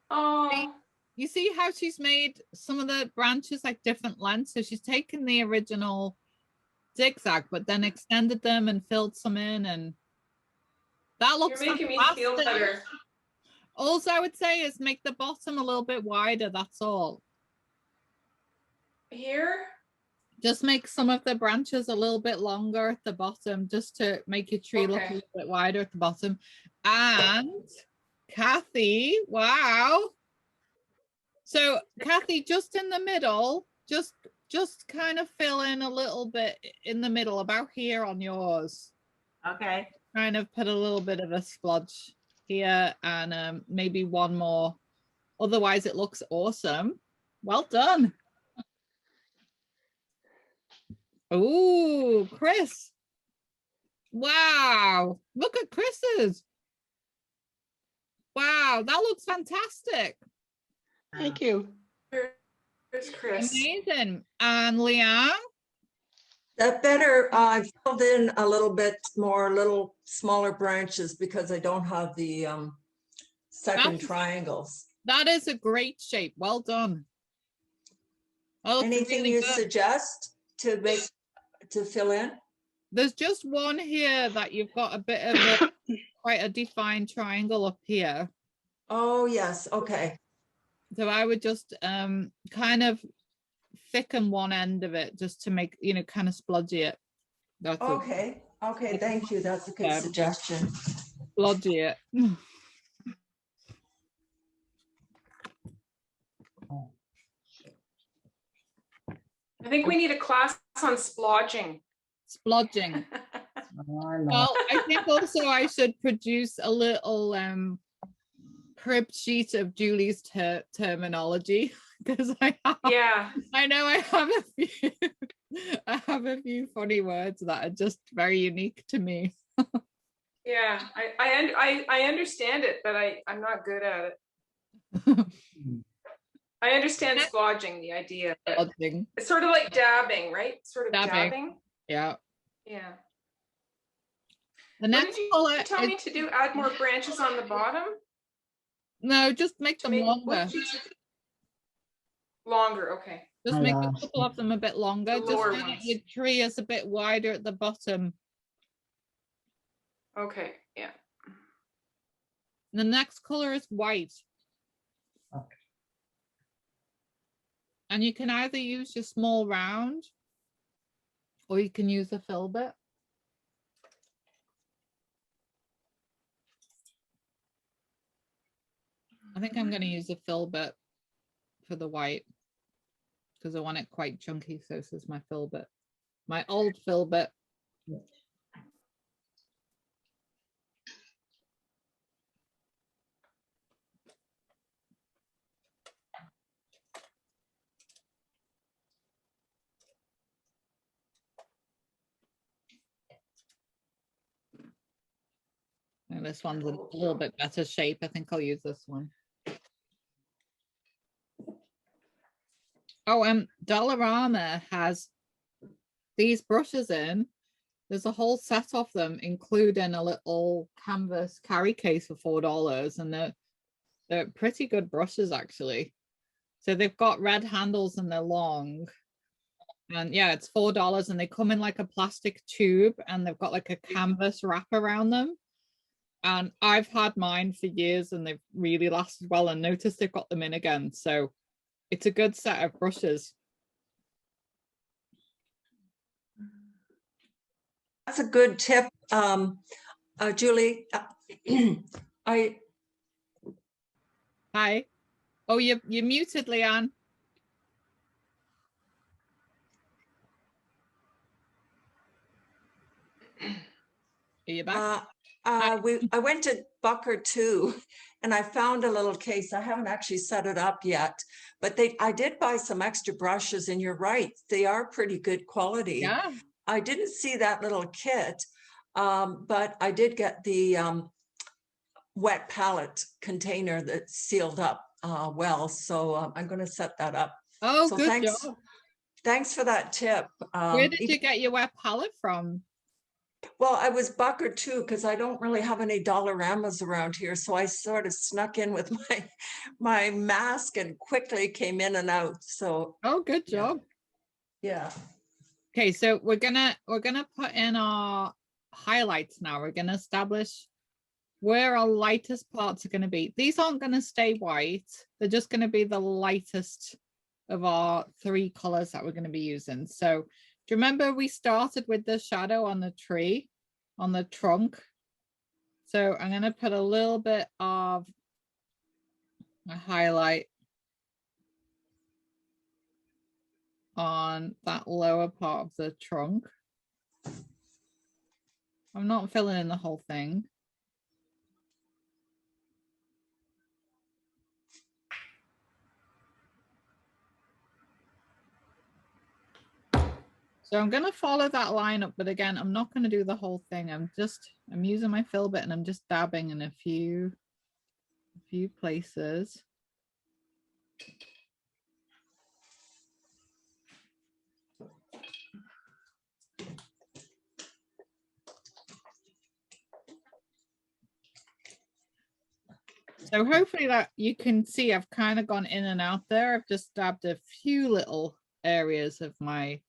Oh, You see how she's made some of the branches like different lengths? So she's taken the original zigzag, but then extended them and filled some in, and that looks you're making me feel fantastic. better. All I would say is make the bottom a little bit wider, that's all. Here? Just make some of the branches a little bit longer at the bottom, just to make your tree look a Okay. little bit wider at the bottom. And Kathy, wow. So Kathy, just in the middle, just kind of fill in a little bit in the middle, about here on yours. Okay. Kind of put a little bit of a splodge here, and maybe one more. Otherwise, it looks awesome. Well done. Oh, Chris. Wow. Look at Chris's. Wow, that looks fantastic. Thank you. Here's Chris. Amazing. And Leanne? That better, I filled in a little bit more, little smaller branches because I don't have the second That's- triangles. That is a great shape. Well done. That looks Anything really you good. suggest to fill in? There's just one here that you've got a bit of a quite a defined triangle up here. Oh, yes, okay. So I would just kind of thicken one end of it just to make, you know, kind of splodgy it. That's Okay, okay, thank you. That's a good suggestion. splodgy it. I think we need a class on splodging. Splodging. Well, I think also I should produce a little crib sheet of Julie's terminology, because I know I have a few I have a few funny words that are just very unique to me. Yeah, I understand it, but I'm not good at it. I understand splodging, the idea. Splodging. It's sort of like dabbing, right? Sort of dabbing. Yeah. Yeah. The next color you tell me to do? Add more branches on the bottom? No, just make them longer. Longer, okay. Just make a couple of them a bit longer. The Just lower so that ones. your tree is a bit wider at the bottom. Okay, yeah. The next color is white. Okay. And you can either use your small round or you can use a fill bit. I think I'm going to use a fill bit for the white because I want it quite chunky. So this is my fill bit, my old fill bit. And this one's a little bit better shape. I think I'll use this one. Oh, Dollarama has these brushes in. There's a whole set of them, including a little canvas carry case for $4, and they're pretty good brushes actually. So they've got red handles and they're long. And yeah, it's $4, and they come in like a plastic tube, and they've got like a canvas wrap around them. And I've had mine for years and they've really lasted well, and notice they've got them in again. So it's a good set of brushes. That's a good tip, Julie. Hi. Oh, you're muted, Leanne. Are you back? I went to Bucker too, and I found a little case. I haven't actually set it up yet, but I did buy some extra brushes, and you're right, they are pretty good quality. Yeah. I didn't see that little kit, but I did get the wet palette container that's sealed up well. So I'm going to set that up. Oh, So good job. Thanks for that tip. Where did you get your wet palette from? Well, I was buckered too, because I don't really have any Dollaramas around here. So I sort of snuck in with my mask and quickly came in and out. So Oh, good job. yeah. Okay, so we're gonna put in our highlights now. We're gonna establish where our lightest parts are gonna be. These aren't gonna stay white. They're just gonna be the lightest of our 3 colors that we're gonna be using. So do you remember we started with the shadow on the tree, on the trunk? So I'm gonna put a little bit of a highlight on that lower part of the trunk. I'm not filling in the whole thing. So I'm going to follow that line up, but again, I'm not going to do the whole thing. I'm using my fill bit and I'm just dabbing in a few places. So hopefully that you can see I've kind of gone in and out there. I've just dabbed a few little areas of my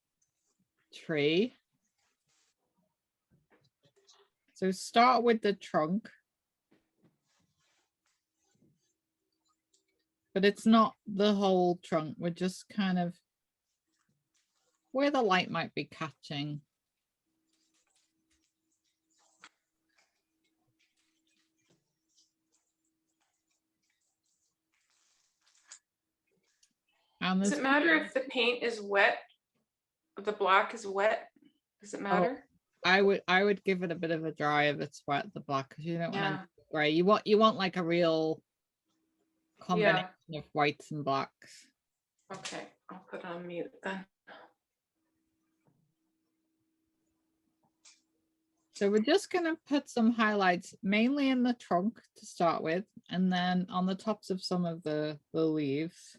tree. So start with the trunk. But it's not the whole trunk. We're just kind of where the light might be catching. Does it matter if the paint is wet? If the black is wet? Does it matter? I would give it a bit of a dry if it's wet, the black, because you don't want gray. You want like a real combination of whites and blacks. Okay, I'll put on mute then. So we're just going to put some highlights mainly in the trunk to start with, and then on the tops of some of the leaves.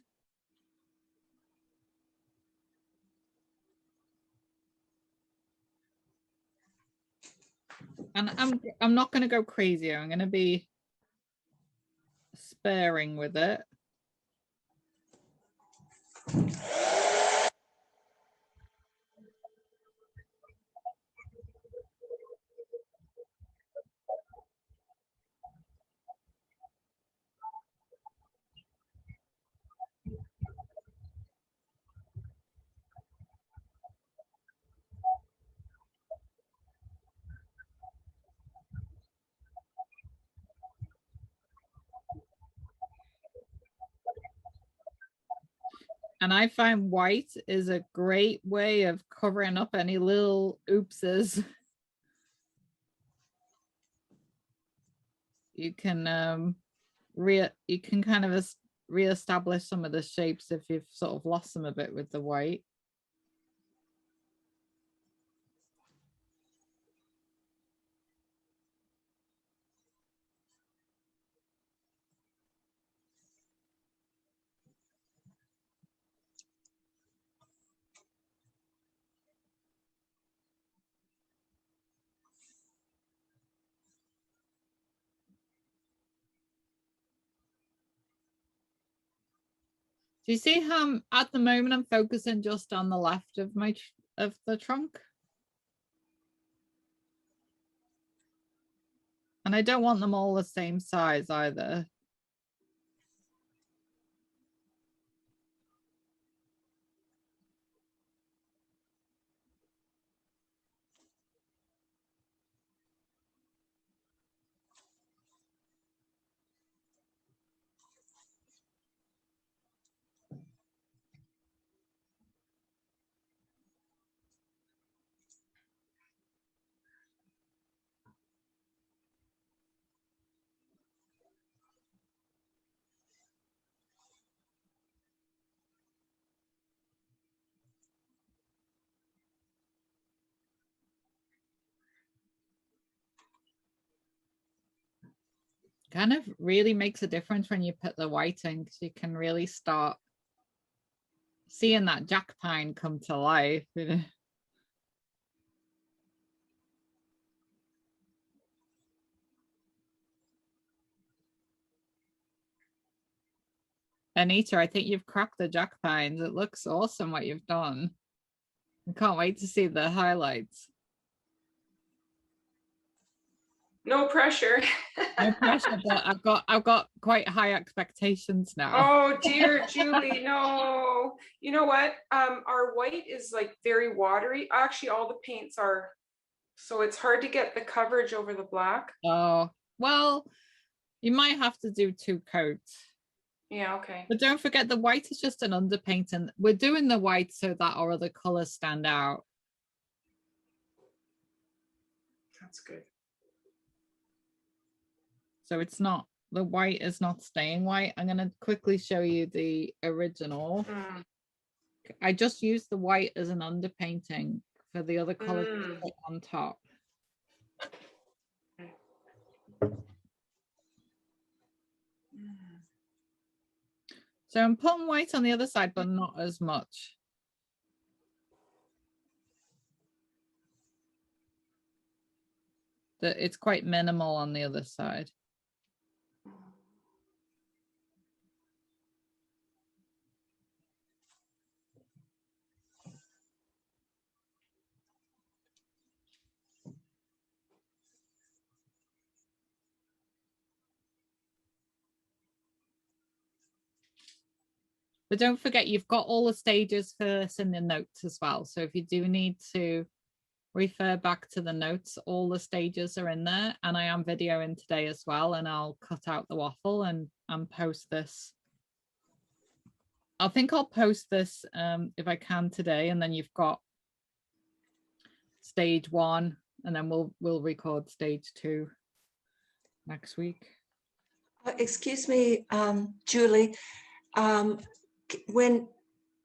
And I'm not going to go crazy. I'm going to be sparing with it. And I find white is a great way of covering up any little oopses. You can you can kind of reestablish some of the shapes if you've sort of lost them a bit with the white. Do you see how at the moment I'm focusing just on the left of the trunk? And I don't want them all the same size either. kind of really makes a difference when you put the white in, because you can really start seeing that jack pine come to life. Anita, I think you've cracked the jack pines. It looks awesome what you've done. I can't wait to see the highlights. No pressure. No pressure, but I've got quite high expectations now. Oh dear, Julie, no. You know what? Our white is like very watery. Actually, all the paints are, so it's hard to get the coverage over the black. Oh, well, you might have to do 2 coats. Yeah, okay. But don't forget, the white is just an underpaint, and we're doing the white so that our other colors stand out. That's good. So it's not, the white is not staying white. I'm going to quickly show you the original. I just used the white as an underpainting for the other colors to put on top. So I'm putting white on the other side, but not as much. It's quite minimal on the other side. But don't forget, you've got all the stages for this in the notes as well. So if you do need to refer back to the notes, all the stages are in there. And I am videoing today as well. And I'll cut out the waffle and post this. I think I'll post this if I can today. And then you've got stage 1, and then we'll record stage 2 next week. Excuse me, Julie. When,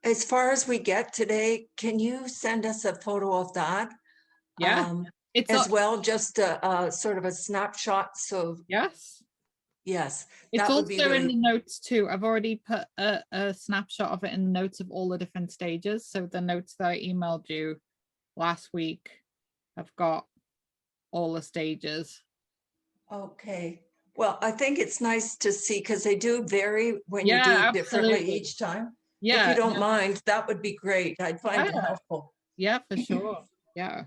as far as we get today, can you send us a photo of that? Yeah, it's as well, just a sort of a snapshot. So yes, yes, it's that also would be really... in the notes too. I've already put a snapshot of it in the notes of all the different stages. So the notes that I emailed you last week have got all the stages. Okay. Well, I think it's nice to see, because they do vary when you do differently each time. Yeah. If you don't mind, that would be great. I'd find it helpful. Yeah, for sure. Yeah.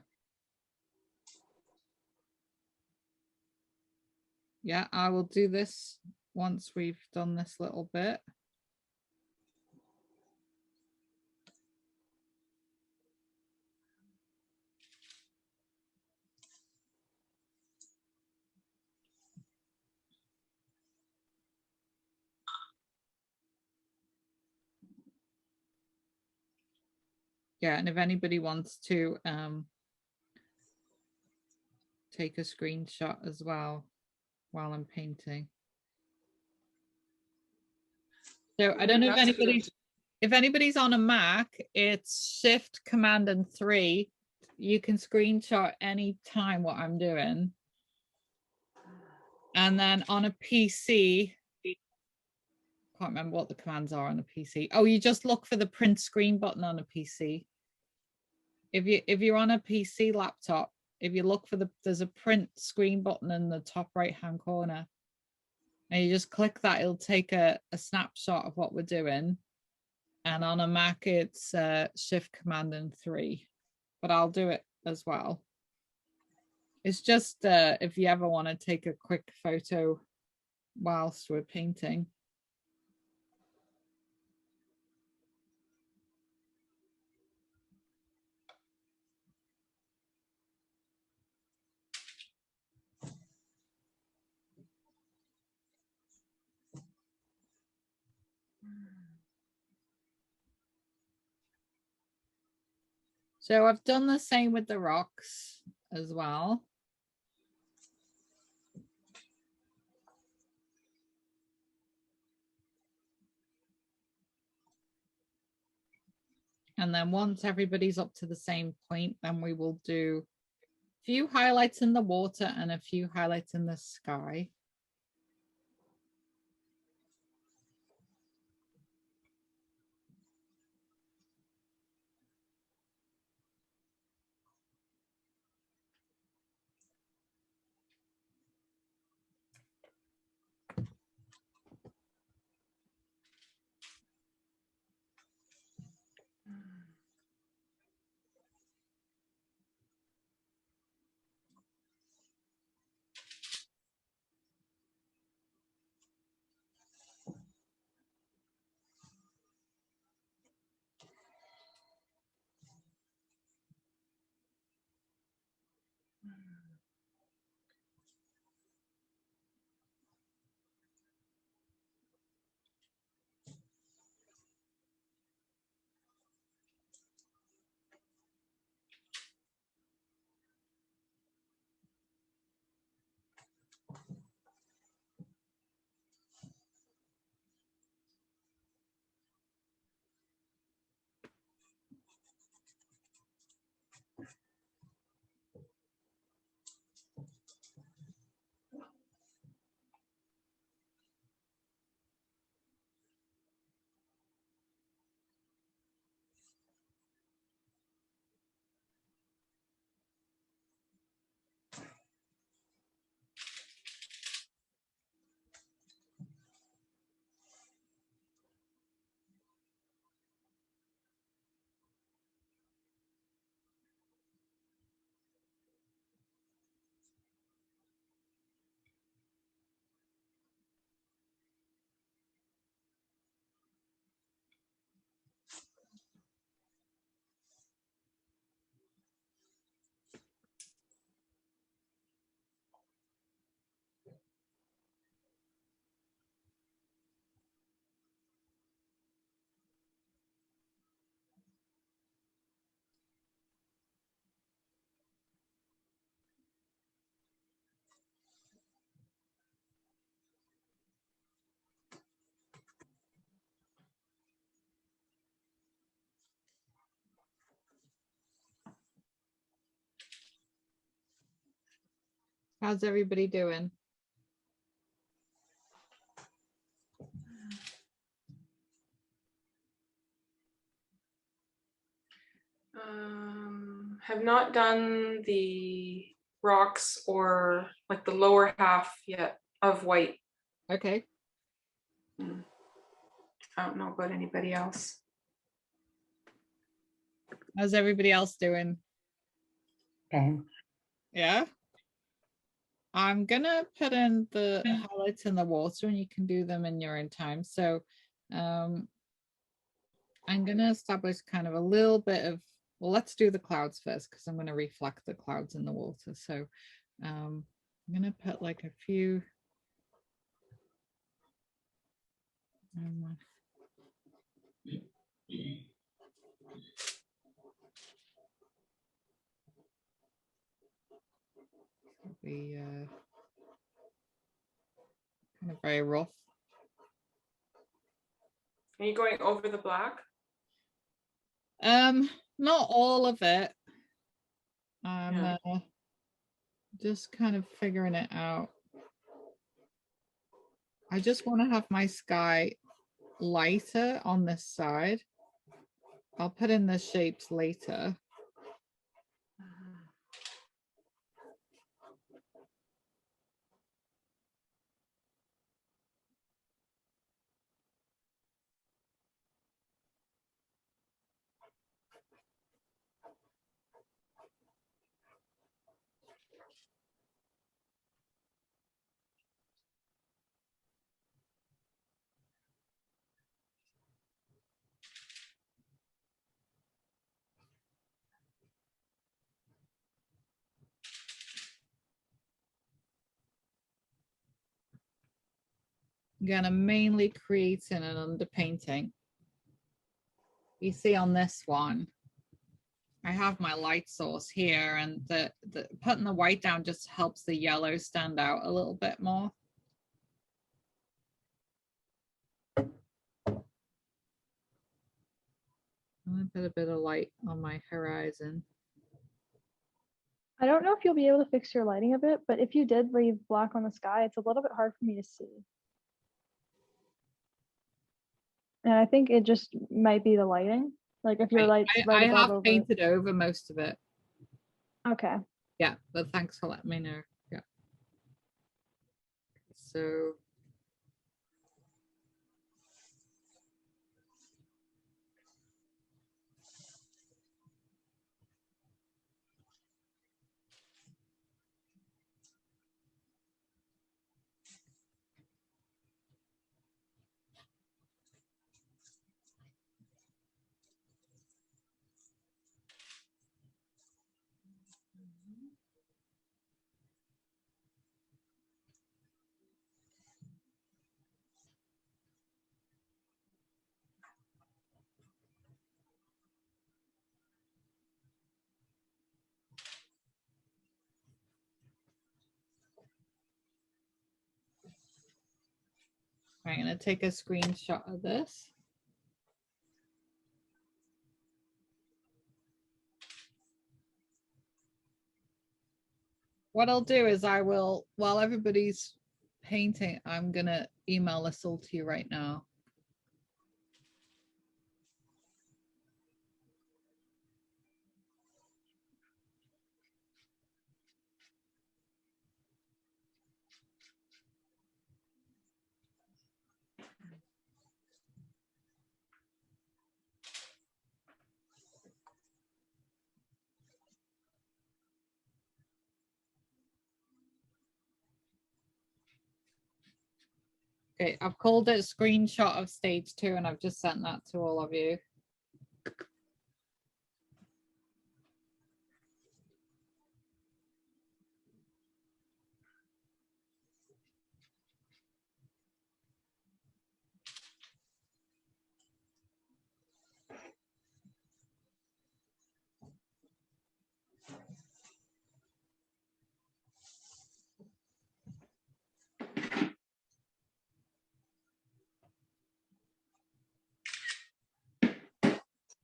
Yeah, I will do this once we've done this little bit. Yeah, and if anybody wants to take a screenshot as well while I'm painting. So I don't know if anybody's on a Mac, it's Shift, Command, and 3. You can screenshot any time what I'm doing. And then on a PC, can't remember what the commands are on a PC. Oh, you just look for the print screen button on a PC. If you're on a PC laptop, if you look for there's a print screen button in the top right hand corner, and you just click that, it'll take a snapshot of what we're doing. And on a Mac, it's Shift, Command, and 3. But I'll do it as well. It's just if you ever want to take a quick photo whilst we're painting. So I've done the same with the rocks as well. And then once everybody's up to the same point, then we will do a few highlights in the water and a few highlights in the sky. How's everybody doing? Have not done the rocks or like the lower half yet of white. Okay. I don't know about anybody else. How's everybody else doing? Ben. Yeah. I'm gonna put in the highlights in the water and you can do them in your own time. So I'm gonna establish kind of a little bit of, well, let's do the clouds first because I'm gonna reflect the clouds in the water. So I'm gonna put like a few. Be kind of very rough. Are you going over the black? Not all of it. Yeah. Just kind of figuring it out. I just want to have my sky lighter on this side. I'll put in the shapes later. I'm gonna mainly create in an underpainting. You see on this one, I have my light source here, and the putting the white down just helps the yellow stand out a little bit more. I'm gonna put a bit of light on my horizon. I don't know if you'll be able to fix your lighting a bit, but if you did leave black on the sky, it's a little bit hard for me to see. And I think it just might be the lighting. Like if your light's right I above have over. painted over most of it. Okay. Yeah, but thanks for letting me know. Yeah. So I'm going to take a screenshot of this. What I'll do is I will, while everybody's painting, I'm going to email this all to you right now. Okay, I've called it screenshot of stage 2 and I've just sent that to all of you.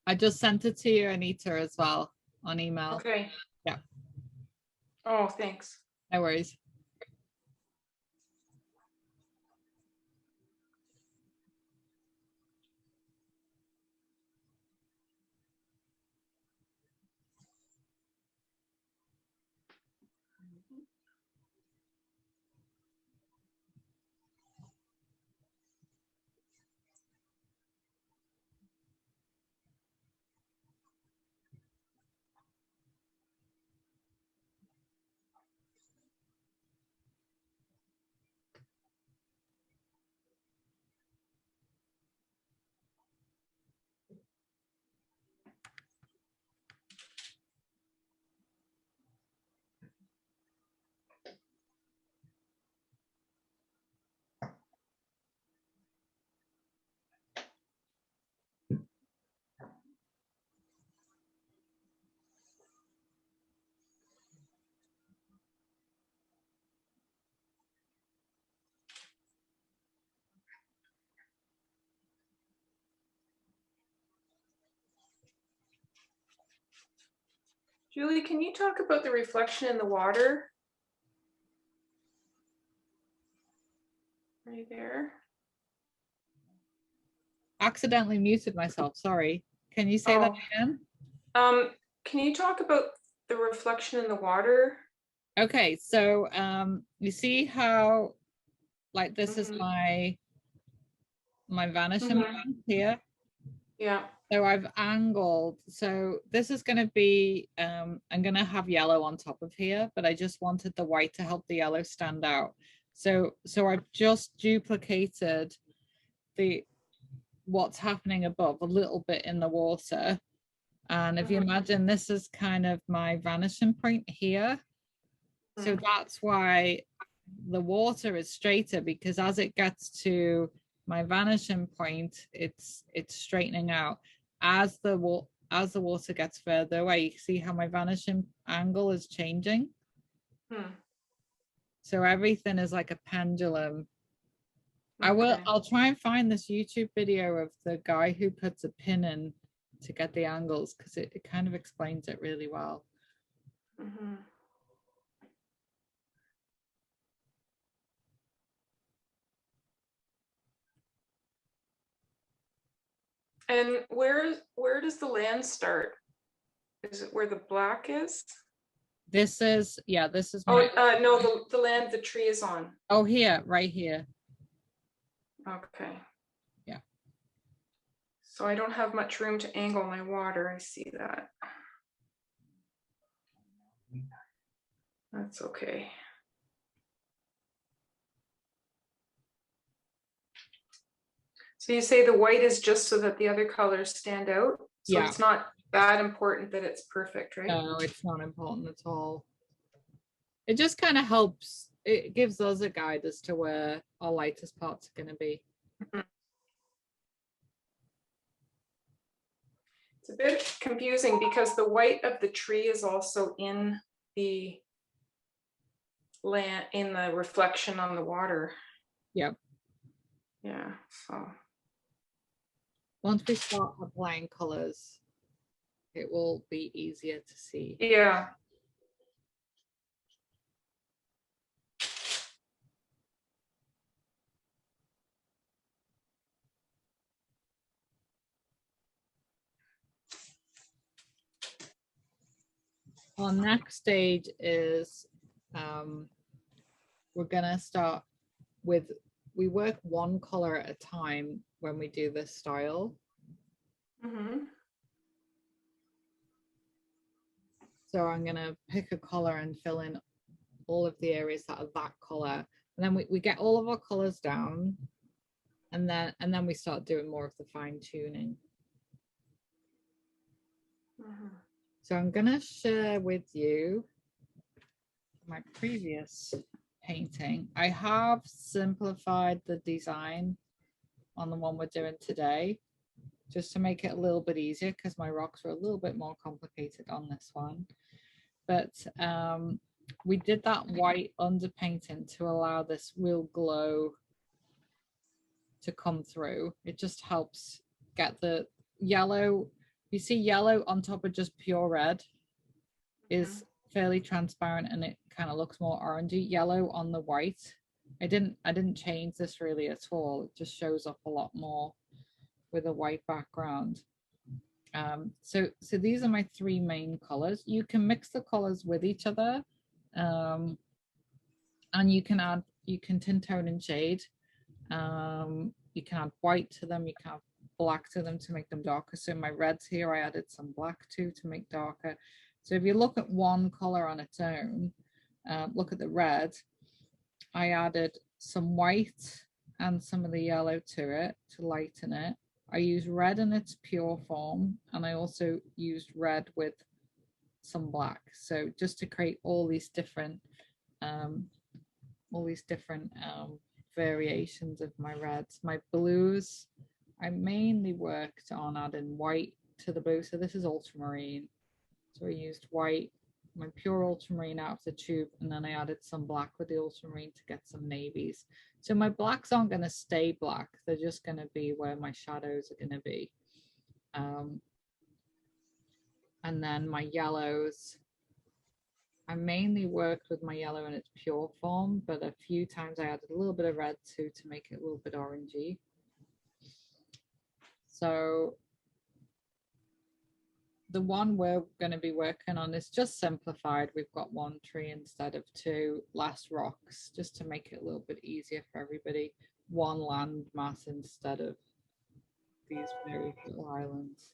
I just sent it to you, Anita, as well on email. Okay. Yeah. Oh, thanks. No worries. Julie, can you talk about the reflection in the water? Right there. Accidentally muted myself, sorry. Can you say that again? Can you talk about the reflection in the water? Okay, so you see how like this is my vanishing point here? Yeah. So I've angled, so this is going to be, I'm going to have yellow on top of here, but I just wanted the white to help the yellow stand out. So I've just duplicated what's happening above a little bit in the water. And if you imagine, this is kind of my vanishing point here. So that's why the water is straighter, because as it gets to my vanishing point, it's straightening out. As the water gets further away, you see how my vanishing angle is changing. So everything is like a pendulum. Okay. I'll try and find this YouTube video of the guy who puts a pin in to get the angles, because it kind of explains it really well. And where does the land start? Is it where the black is? This is, yeah, this is no, the land the tree is on. Oh, here, right here. Okay. Yeah. So I don't have much room to angle my water. I see that. That's okay. So you say the white is just so that the other colors stand out? So Yeah. It's not that important that it's perfect, right? No, it's not important at all. It just kind of helps. It gives us a guide as to where our lightest parts are going to be. It's a bit confusing because the white of the tree is also in the land, in the reflection on the water. Yep. Yeah, so. Once we start applying colors, it will be easier to see. Yeah. Our next stage is we're gonna start with, we work one color at a time when we do this style. So I'm gonna pick a color and fill in all of the areas that are that color, and then we get all of our colors down, and then we start doing more of the fine tuning. So I'm gonna share with you my previous painting. I have simplified the design on the one we're doing today, just to make it a little bit easier, because my rocks are a little bit more complicated on this one. But we did that white underpainting to allow this real glow to come through. It just helps get the yellow. You see yellow on top of just pure red is fairly transparent, and it kind of looks more orangey. Yellow on the white, I didn't change this really at all. It just shows up a lot more with a white background. So these are my three main colors. You can mix the colors with each other And you can tint tone and shade. You can add white to them, you can add black to them to make them darker. So in my reds here, I added some black to make darker. So if you look at one color on its own, look at the red, I added some white and some of the yellow to it to lighten it. I used red in its pure form, and I also used red with some black. So just to create all these different variations of my reds. My blues, I mainly worked on adding white to the blue. So this is ultramarine. So I used white, my pure ultramarine out of the tube, and then I added some black with the ultramarine to get some navies. So my blacks aren't going to stay black. They're just going to be where my shadows are going to be. And then my yellows, I mainly worked with my yellow in its pure form, but a few times I added a little bit of red too to make it a little bit orangey. So the one we're going to be working on is just simplified. We've got one tree instead of two, less rocks, just to make it a little bit easier for everybody. One land mass instead of these very little islands.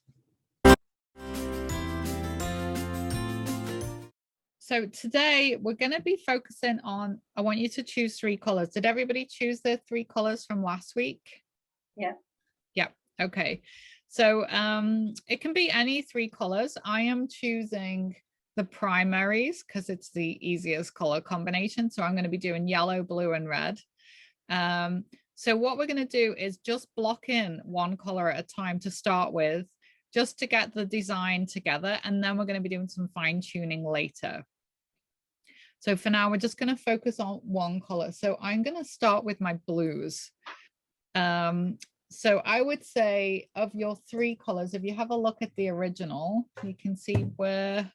So today we're going to be focusing on, I want you to choose 3 colors. Did everybody choose their 3 colors from last week? Yeah. Yeah. Okay. So it can be any 3 colors. I am choosing the primaries because it's the easiest color combination. So I'm going to be doing yellow, blue, and red. So what we're going to do is just block in 1 color at a time to start with, just to get the design together. And then we're going to be doing some fine tuning later. So for now, we're just going to focus on 1 color. So I'm going to start with my blues. So I would say of your 3 colors, if you have a look at the original, you can see where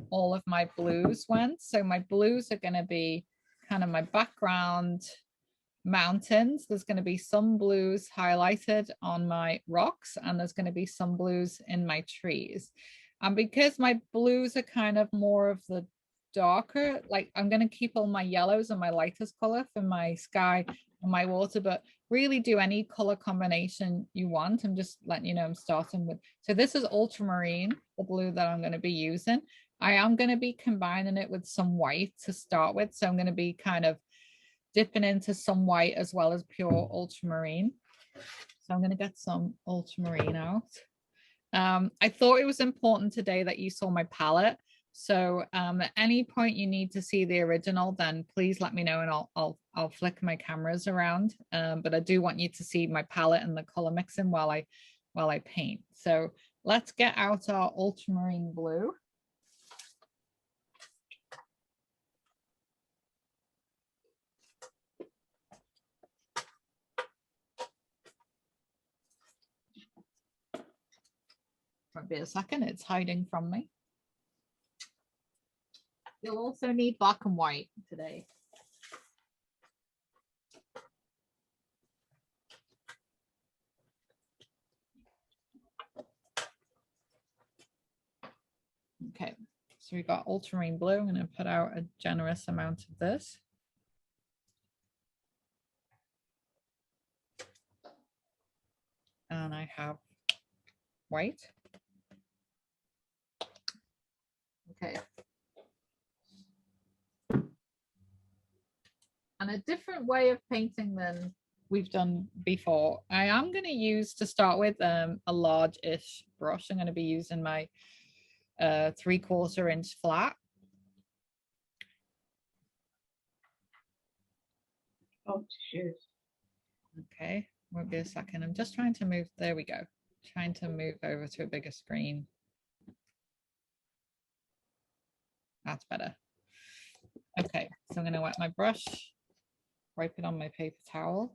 all of my blues went. So my blues are going to be kind of my background mountains. There's going to be some blues highlighted on my rocks, and there's going to be some blues in my trees. And because my blues are kind of more of the darker, like I'm going to keep all my yellows and my lightest color for my sky and my water, but really do any color combination you want. I'm just letting you know I'm starting with, so this is ultramarine, the blue that I'm going to be using. I am going to be combining it with some white to start with. So I'm going to be kind of dipping into some white as well as pure ultramarine. So I'm going to get some ultramarine out. I thought it was important today that you saw my palette. So at any point you need to see the original, then please let me know and I'll flick my cameras around. But I do want you to see my palette and the color mixing while I paint. So let's get out our ultramarine blue. Might be a second, it's hiding from me. You'll also need black and white today. Okay, so we got ultramarine blue. I'm going to put out a generous amount of this. And I have white. Okay. And a different way of painting than we've done before. I am going to use, to start with, a large-ish brush. I'm going to be using my 3/4 inch flat. Oh, shoot. Okay, won't be a second. I'm just trying to move. There we go. Trying to move over to a bigger screen. That's better. Okay, so I'm going to wet my brush, wipe it on my paper towel.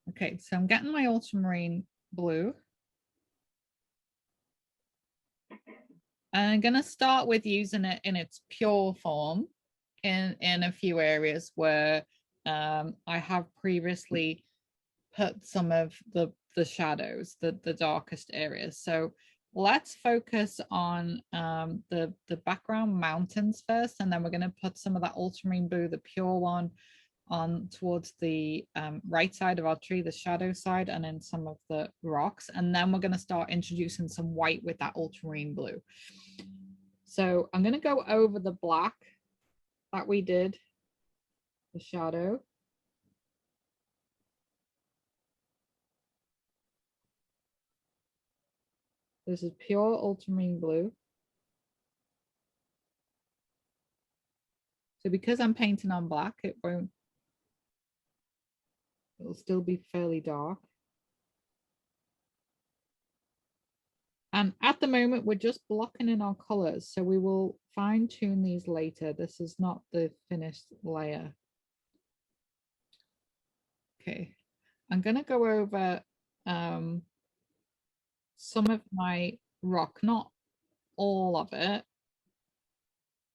Okay, so I'm getting my ultramarine blue. And I'm going to start with using it in its pure form in a few areas where I have previously put some of the shadows, the darkest areas. So let's focus on the background mountains first, and then we're going to put some of that ultramarine blue, the pure one, on towards the right side of our tree, the shadow side, and then some of the rocks. And then we're going to start introducing some white with that ultramarine blue. So I'm going to go over the black that we did, the shadow. This is pure ultramarine blue. So because I'm painting on black, it'll still be fairly dark. And at the moment, we're just blocking in our colors. So we will fine tune these later. This is not the finished layer. Okay, I'm gonna go over some of my rock, not all of it,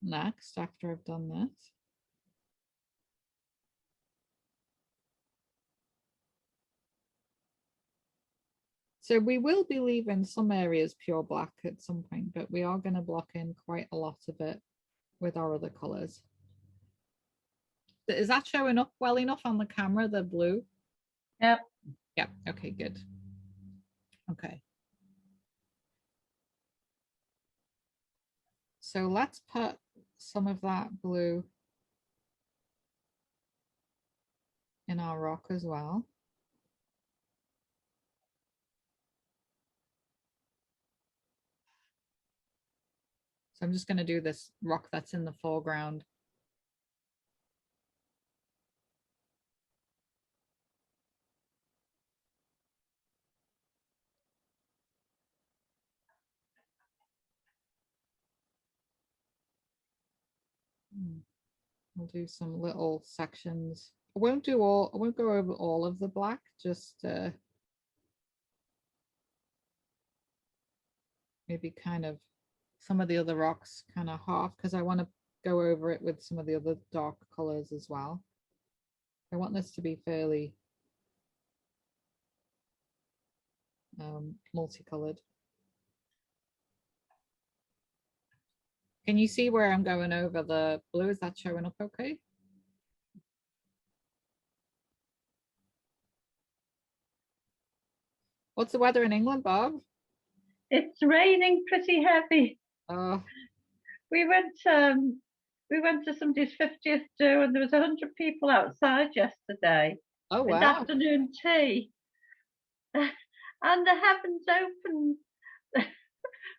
next after I've done this. So we will be leaving some areas pure black at some point, but we are going to block in quite a lot of it with our other colors. Is that showing up well enough on the camera, the blue? Yep. Yeah, okay, good. Okay. So let's put some of that blue in our rock as well. So I'm just going to do this rock that's in the foreground. I'll do some little sections. I won't go over all of the black, just maybe kind of some of the other rocks kind of half, because I want to go over it with some of the other dark colors as well. I want this to be fairly multicolored. Can you see where I'm going over the blue? Is that showing up okay? What's the weather in England, Bob? It's raining pretty heavy. Oh, We went to somebody's 50th do, and there was 100 people outside yesterday. oh With wow. afternoon tea. And the heavens opened.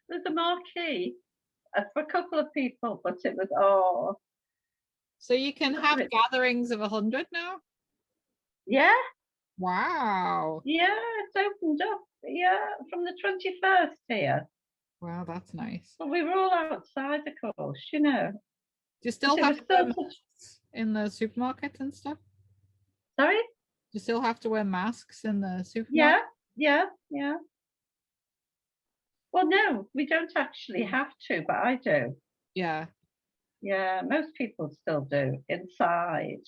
There's a marquee for a couple of people, but it was, oh. So you can have gatherings of 100 now? Yeah. Wow. Yeah, it's opened up. Yeah, from the 21st here. Wow, that's nice. But we were all outside, of course, you know. Do you still have to wear masks in the supermarket and stuff? Sorry? Do you still have to wear masks in the supermarket? Yeah. Well, no, we don't actually have to, but I do. Yeah. Yeah, most people still do inside.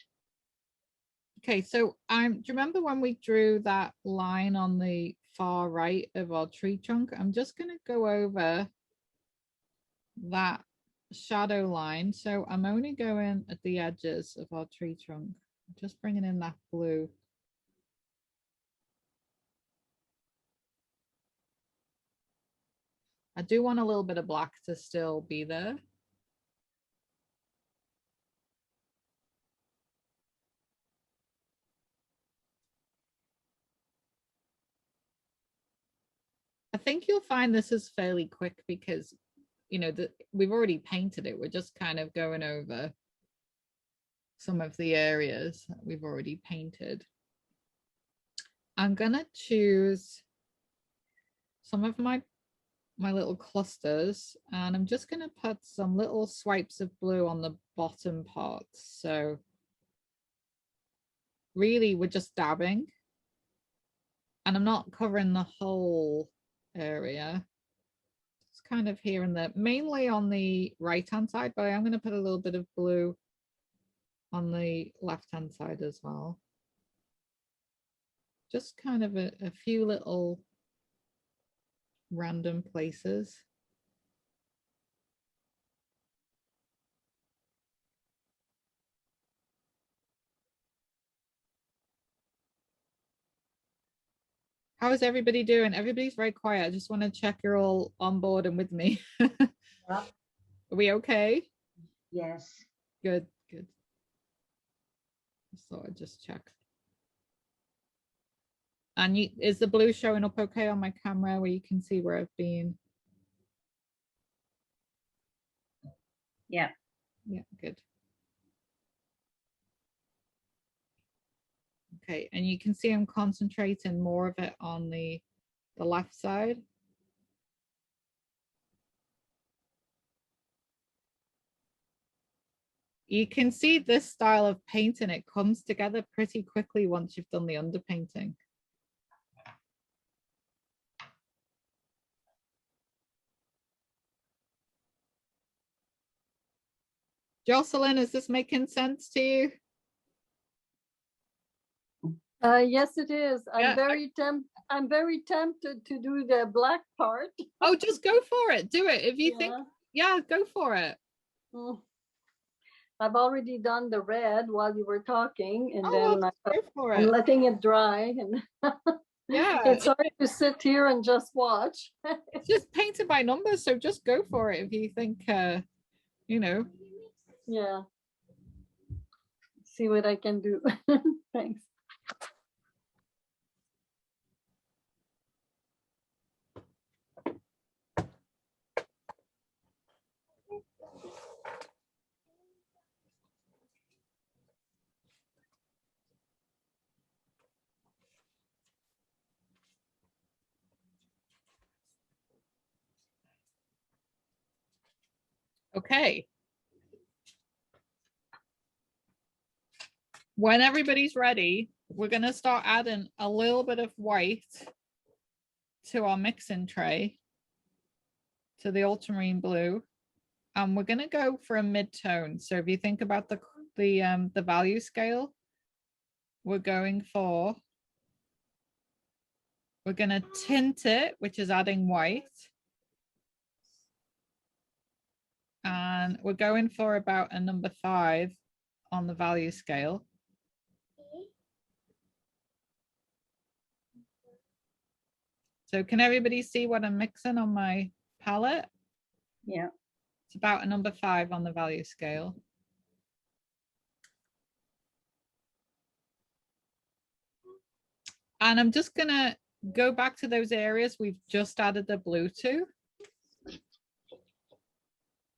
Okay, so do you remember when we drew that line on the far right of our tree trunk? I'm just going to go over that shadow line. So I'm only going at the edges of our tree trunk, just bringing in that blue. I do want a little bit of black to still be there. I think you'll find this is fairly quick because, you know, we've already painted it. We're just kind of going over some of the areas that we've already painted. I'm gonna choose some of my little clusters, and I'm just gonna put some little swipes of blue on the bottom parts. So really we're just dabbing, and I'm not covering the whole area. It's kind of here and there, mainly on the right hand side, but I'm going to put a little bit of blue on the left hand side as well. Just kind of a few little random places. How is everybody doing? Everybody's very quiet. I just want to check you're all on board and with me. Are we okay? Yes. Good, good. So I just check. And is the blue showing up okay on my camera where you can see where I've been? Yeah. Yeah, good. Okay, and you can see I'm concentrating more of it on the left side. You can see this style of painting, it comes together pretty quickly once you've done the underpainting. Jocelyn, is this making sense to you? Yes, it is. Yeah, I'm very tempted to do the black part. Oh, just go for it. Do it. If you think, Yeah. yeah, go for it. Mm. I've already done the red while you were talking, and Oh, then well, go for I'm it. letting it dry. And Yeah, it's hard to sit here and just watch. it's just painted by numbers, so just go for it if you think, you know. Yeah. See what I can do. Thanks. Okay. When everybody's ready, we're going to start adding a little bit of white to our mixing tray, to the ultramarine blue. And we're going to go for a mid-tone. So if you think about the value scale, we're going to tint it, which is adding white. And we're going for about a number 5 on the value scale. So can everybody see what I'm mixing on my palette? Yeah. It's about a number 5 on the value scale. And I'm just gonna go back to those areas we've just added the blue to.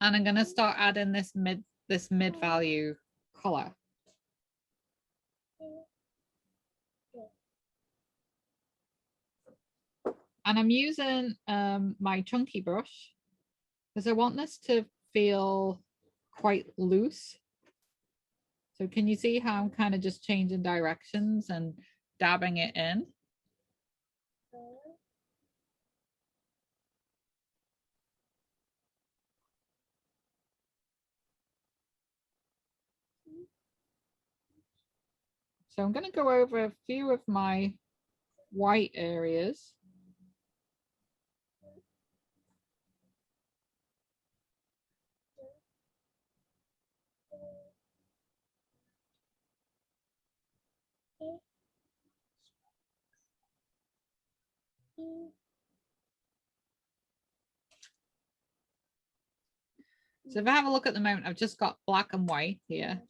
And I'm gonna start adding this mid value color. And I'm using my chunky brush because I want this to feel quite loose. So can you see how I'm kind of just changing directions and dabbing it in? So I'm going to go over a few of my white areas. So if I have a look at the moment, I've just got black and white here.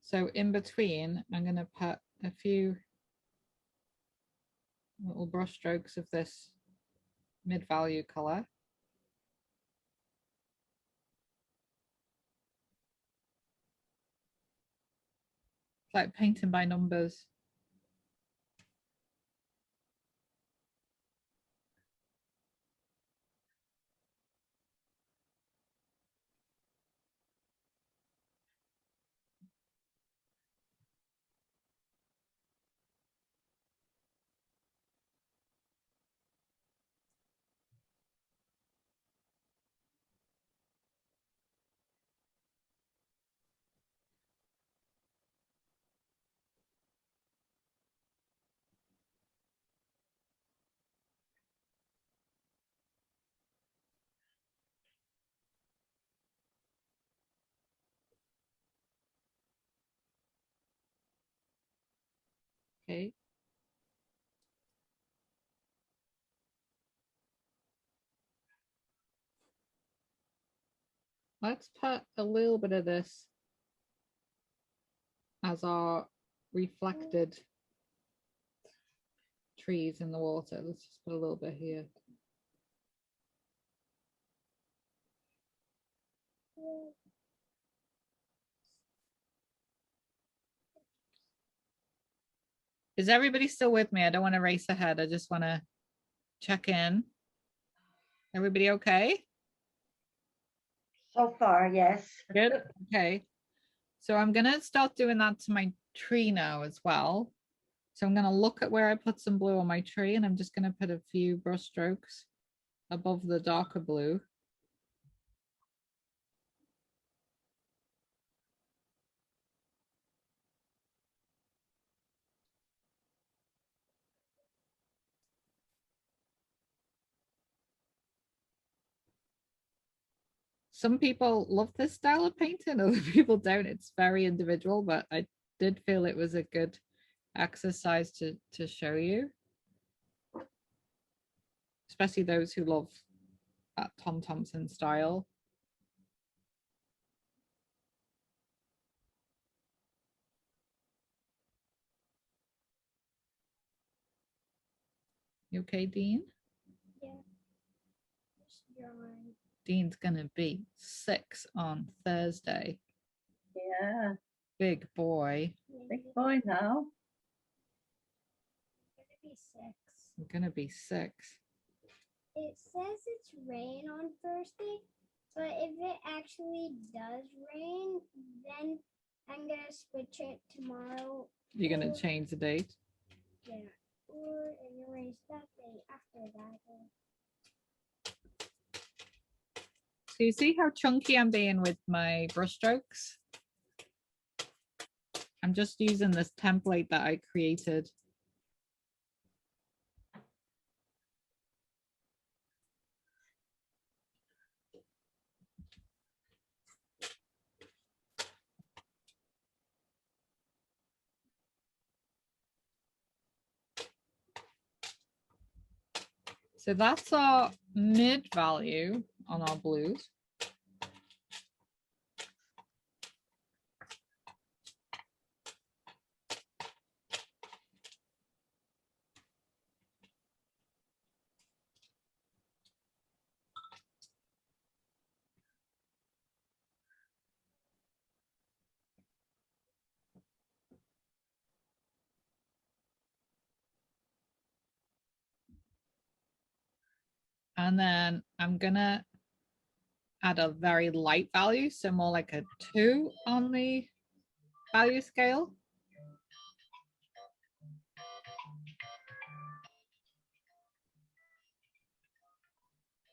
So in between, I'm going to put a few little brush strokes of this mid-value color. It's like painting by numbers. Okay. Let's put a little bit of this as our reflected trees in the water. Let's just put a little bit here. Is everybody still with me? I don't want to race ahead. I just want to check in. Everybody okay? So far, yes. Good. Okay. So I'm going to start doing that to my tree now as well. So I'm going to look at where I put some blue on my tree, and I'm just going to put a few brush strokes above the darker blue. Some people love this style of painting, other people don't. It's very individual, but I did feel it was a good exercise to show you, especially those who love that Tom Thompson style. You okay, Dean? Yeah. Just drawing. Dean's gonna be 6 on Thursday. Yeah, Big boy. big boy now. I'm gonna be 6. I'm gonna be 6. It says it's rain on Thursday, but if it actually does rain, then I'm gonna switch it tomorrow. You're gonna or- change the date. Yeah, or erase that day after that. So you see how chunky I'm being with my brush strokes? I'm just using this template that I created. So that's our mid value on our blues. And then I'm gonna add a very light value, so more like a 2 on the value scale.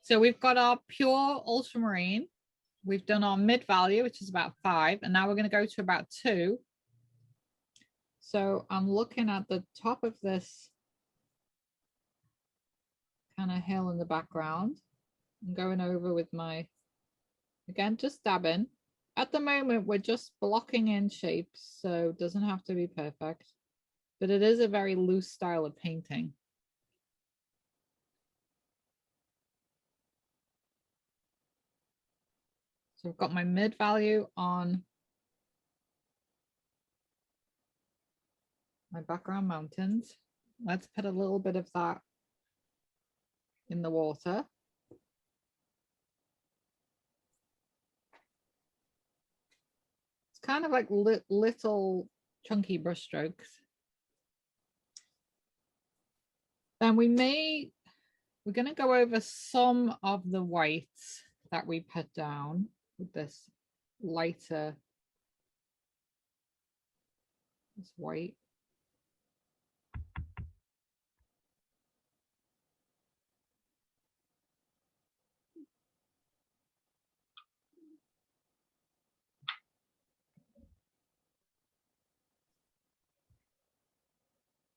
So we've got our pure ultramarine. We've done our mid value, which is about 5, and now we're going to go to about 2. So I'm looking at the top of this kind of hill in the background. I'm going over with my, again, just dabbing. At the moment, we're just blocking in shapes, so it doesn't have to be perfect, but it is a very loose style of painting. So I've got my mid value on my background mountains. Let's put a little bit of that in the water. It's kind of like little chunky brush strokes. Then we're going to go over some of the whites that we put down with this lighter, this white.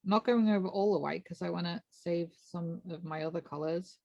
I'm not going over all the white because I want to save some of my other colors.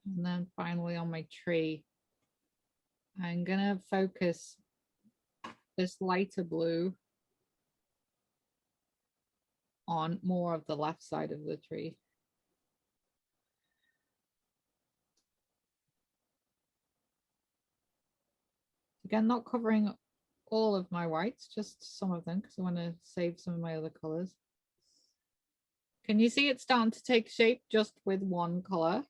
And then finally on my tree, I'm gonna focus this lighter blue on more of the left side of the tree. Again, not covering all of my whites, just some of them, because I want to save some of my other colors. Can you see it starting to take shape just with one color?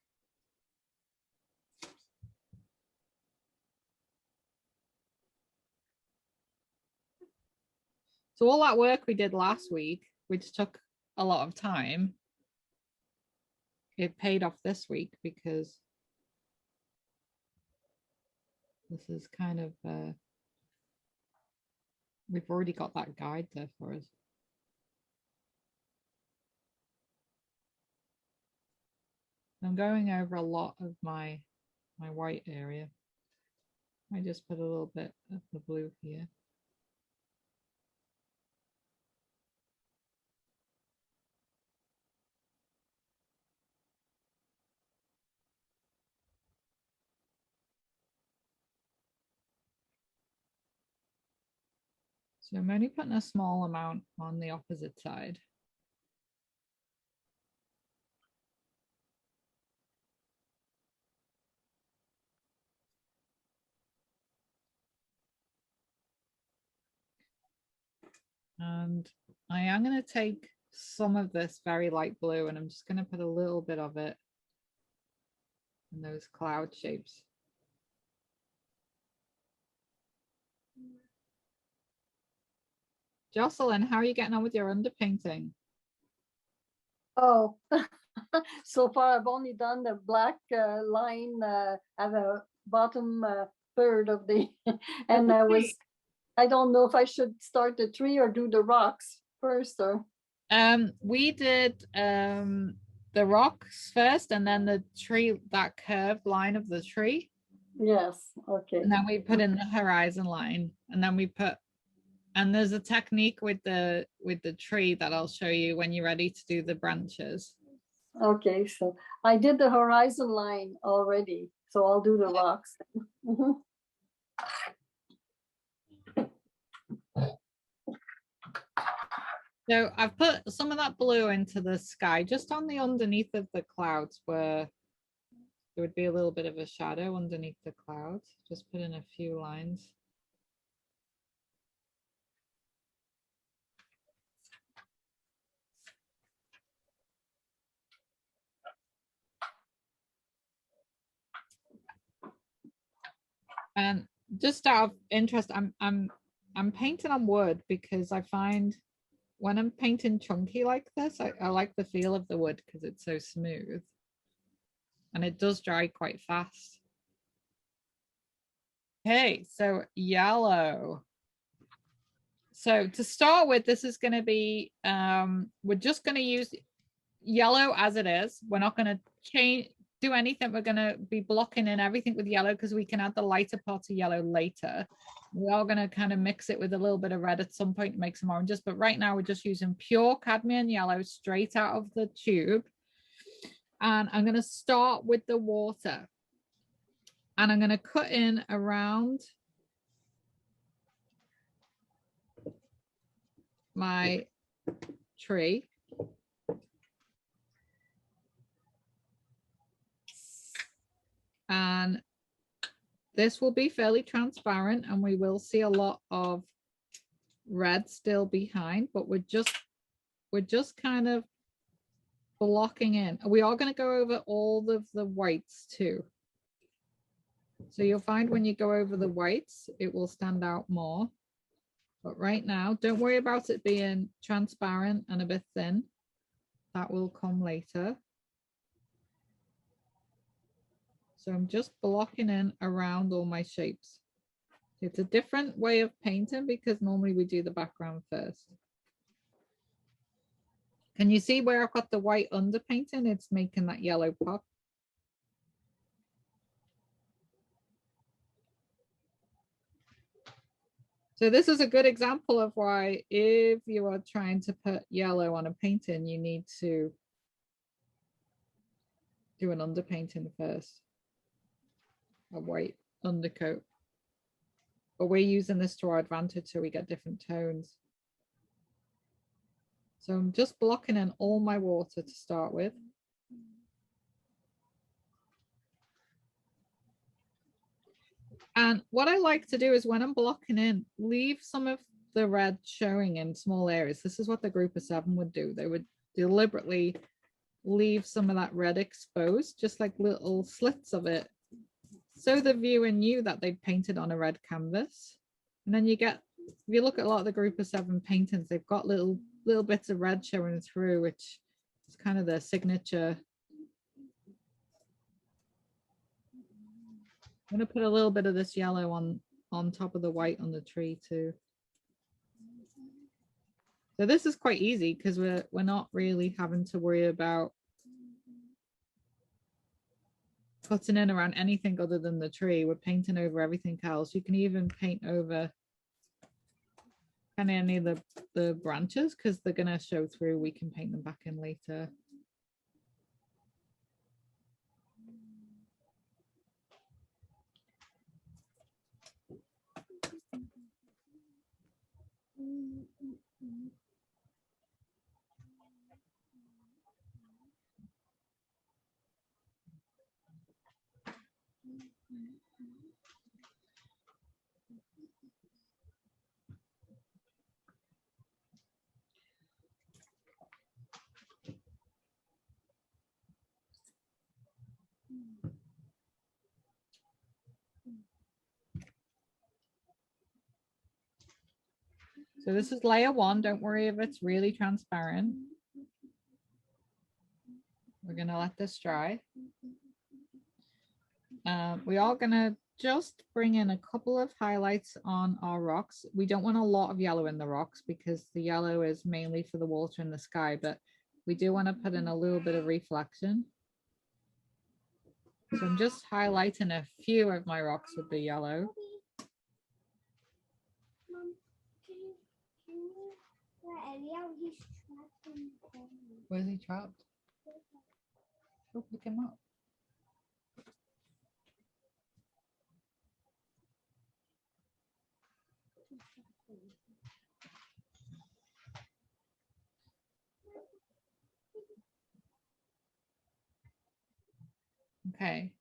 So all that work we did last week, which took a lot of time, it paid off this week because this is kind of, we've already got that guide there for us. I'm going over a lot of my white area. I just put a little bit of the blue here. So I'm only putting a small amount on the opposite side. And I am going to take some of this very light blue and I'm just going to put a little bit of it in those cloud shapes. Jocelyn, how are you getting on with your underpainting? Oh, so far I've only done the black line at the bottom third of the, and I don't know if I should start the tree or do the rocks first or. We did the rocks first and then the tree, that curved line of the tree. Yes, okay. And then we put in the horizon line and then we put, and there's a technique with the tree that I'll show you when you're ready to do the branches. Okay, so I did the horizon line already, so I'll do the rocks. So I've put some of that blue into the sky, just on the underneath of the clouds where there would be a little bit of a shadow underneath the clouds. Just put in a few lines. And just out of interest, I'm painting on wood because I find when I'm painting chunky like this, I like the feel of the wood because it's so smooth. And it does dry quite fast. Okay, so yellow. So to start with, this is going to be, we're just going to use yellow as it is. We're not going to do anything. We're going to be blocking in everything with yellow because we can add the lighter part of yellow later. We are going to kind of mix it with a little bit of red at some point to make some oranges, but right now we're just using pure cadmium yellow straight out of the tube. And I'm going to start with the water. And I'm going to cut in around my tree. And this will be fairly transparent and we will see a lot of red still behind, but we're just kind of blocking in. We are going to go over all of the whites too. So you'll find when you go over the whites, it will stand out more. But right now, don't worry about it being transparent and a bit thin. That will come later. So I'm just blocking in around all my shapes. It's a different way of painting because normally we do the background first. Can you see where I've got the white underpainting? It's making that yellow pop. So this is a good example of why if you are trying to put yellow on a painting, you need to do an underpainting first. a white undercoat. But we're using this to our advantage so we get different tones. So I'm just blocking in all my water to start with. And what I like to do is when I'm blocking in, leave some of the red showing in small areas. This is what the group of 7 would do. They would deliberately leave some of that red exposed, just like little slits of it, so the viewer knew that they'd painted on a red canvas. And then you get, if you look at a lot of the group of 7 paintings, they've got little bits of red showing through, which is kind of their signature. I'm going to put a little bit of this yellow on top of the white on the tree too. So this is quite easy because we're not really having to worry about cutting in around anything other than the tree. We're painting over everything else. You can even paint over kind of any of the branches because they're going to show through. We can paint them back in later. So this is layer 1. Don't worry if it's really transparent. We're going to let this dry. We are going to just bring in a couple of highlights on our rocks. We don't want a lot of yellow in the rocks because the yellow is mainly for the water and the sky, but we do want to put in a little bit of reflection. So I'm just highlighting a few of my rocks with the yellow. Where's he trapped? Go pick him up. Okay.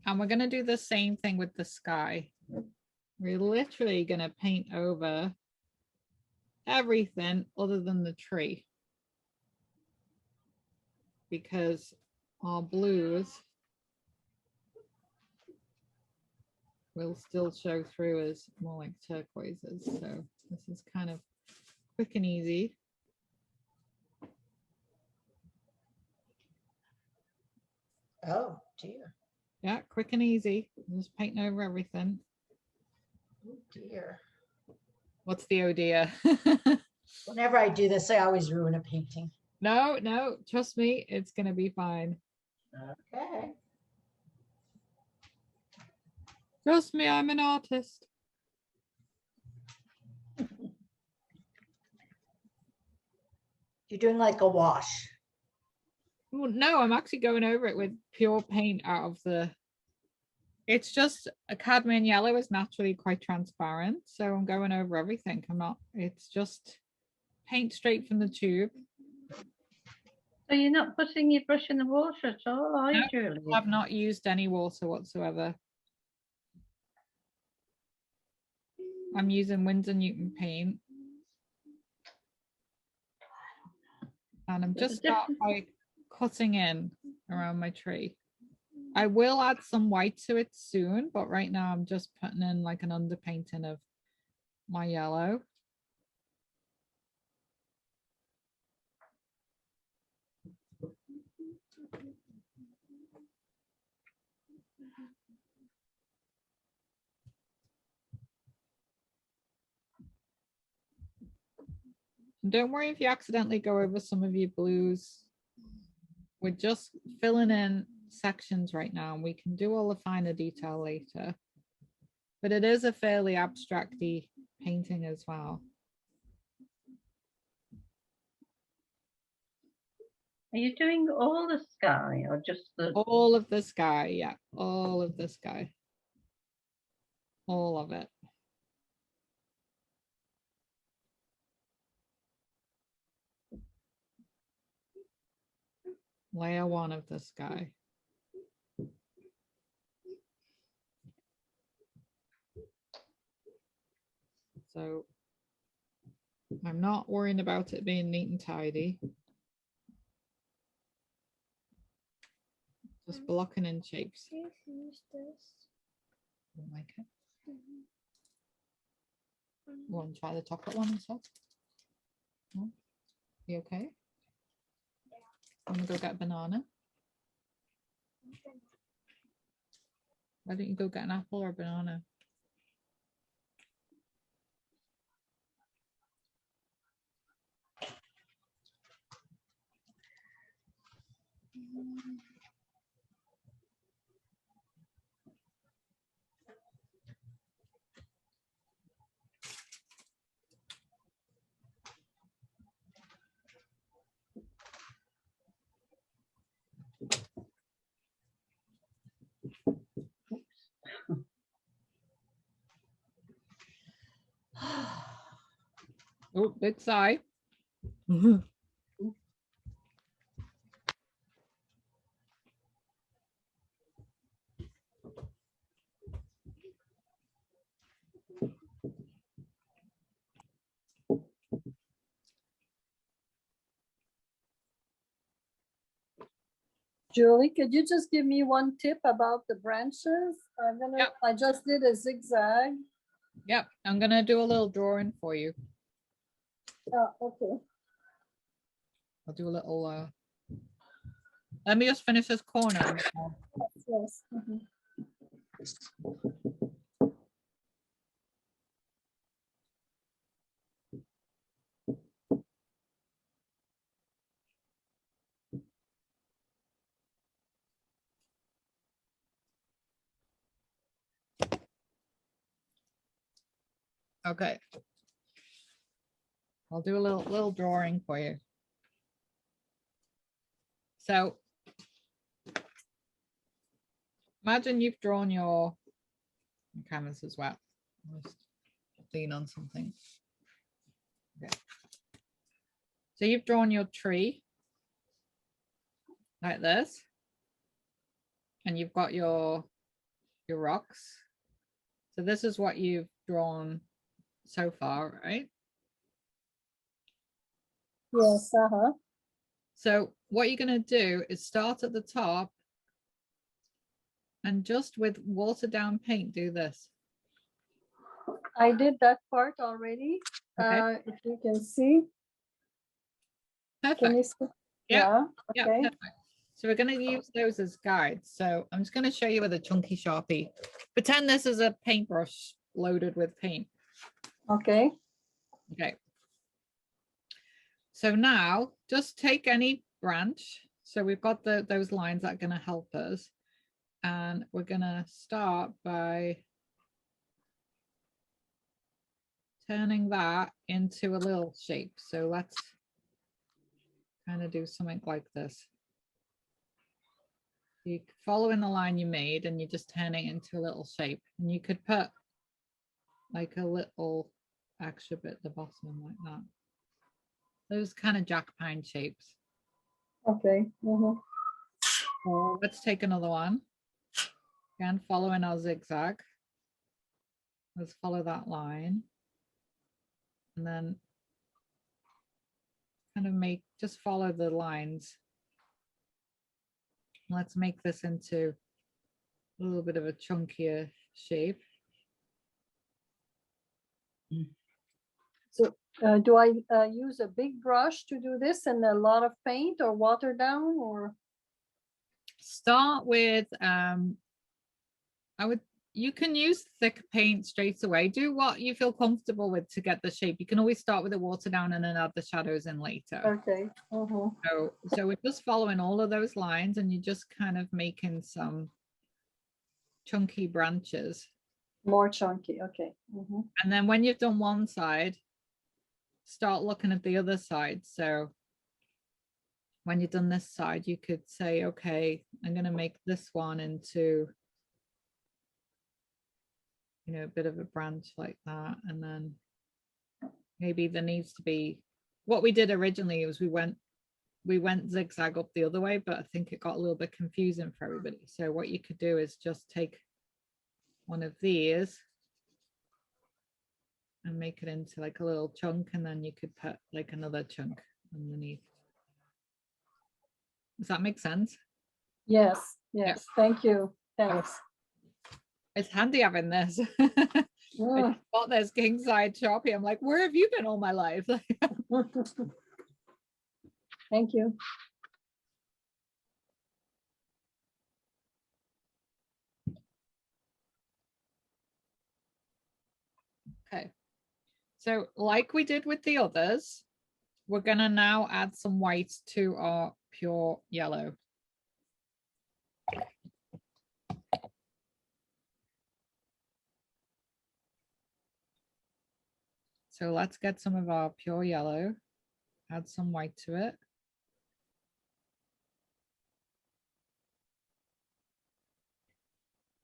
And we're going to do the same thing with the sky. We're literally going to paint over everything other than the tree, because our blues will still show through as more like turquoises. So this is kind of quick and easy. Oh dear. Yeah, quick and easy. Just painting over everything. Oh dear. What's the oh dear? Whenever I do this, I always ruin a painting. No, trust me, it's gonna be fine. Okay. Trust me, I'm an artist. You're doing like a wash. Well, no, I'm actually going over it with pure paint out of the... It's just a cadmium yellow is naturally quite transparent, so I'm going over everything. It's just paint straight from the tube. So you're not putting your brush in the water at all, are you, Julie? I've not used any water whatsoever. I'm using Winsor Newton paint. And I'm just start by cutting in around my tree. I will add some white to it soon, but right now I'm just putting in like an underpainting of my yellow. Don't worry if you accidentally go over some of your blues. We're just filling in sections right now, and we can do all the finer detail later. But it is a fairly abstract-y painting as well. Are you doing all the sky or just the? All of the sky, yeah, all of the sky. All of it. Layer one of the sky. So I'm not worrying about it being neat and tidy. Just blocking in shapes. Don't like it. You want to try the chocolate one instead? No? You okay? I'm gonna go get a banana. Why don't you go get an apple or a banana? Oh, big sigh. Julie, could you just give me one tip about the branches? Yep. I just did a zigzag. Yep, I'm gonna do a little drawing for you. Oh, okay. I'll do a little let me just finish this corner. Yes. Mhm. Okay. I'll do a little drawing for you. So imagine you've drawn your canvas as well. Just lean on something. Okay. So you've drawn your tree like this, and you've got your rocks. So this is what you've drawn so far, right? Yes, uh-huh. So what you're going to do is start at the top and just with watered down paint, do this. I did that part already. Okay. If you can see. Perfect. Can you see? Yeah. Yeah. Okay. Perfect. So we're going to use those as guides. So I'm just going to show you with a chunky Sharpie. Pretend this is a paintbrush loaded with paint. Okay. Okay. So now just take any branch. So we've got those lines that are going to help us. And we're going to start by turning that into a little shape. So let's kind of do something like this. You follow in the line you made and you just turn it into a little shape. And you could put like a little extra bit at the bottom like that. Those kind of jack pine shapes. Okay. Mm-hmm. So let's take another one. Again, following our zigzag. Let's follow that line. And then kind of just follow the lines. Let's make this into a little bit of a chunkier shape. So do I use a big brush to do this and a lot of paint or water down or? Start with, you can use thick paint straight away. Do what you feel comfortable with to get the shape. You can always start with the water down and then add the shadows in later. Okay. Mm-hmm. So we're just following all of those lines and you're just kind of making some chunky branches. More chunky. Okay. Mm-hmm. And then when you've done one side, start looking at the other side. So when you've done this side, you could say, okay, I'm going to make this one into, you know, a bit of a branch like that. And then maybe there needs to be, what we did originally was we went zigzag up the other way, but I think it got a little bit confusing for everybody. So what you could do is just take one of these and make it into like a little chunk, and then you could put like another chunk underneath. Does that make sense? Yes, yes, thank you, thanks. It's handy having this. Mm. I bought this king side Sharpie. I'm like, where have you been all my life? Thank you. Okay, so like we did with the others, we're gonna now add some white to our pure yellow. So let's get some of our pure yellow, add some white to it.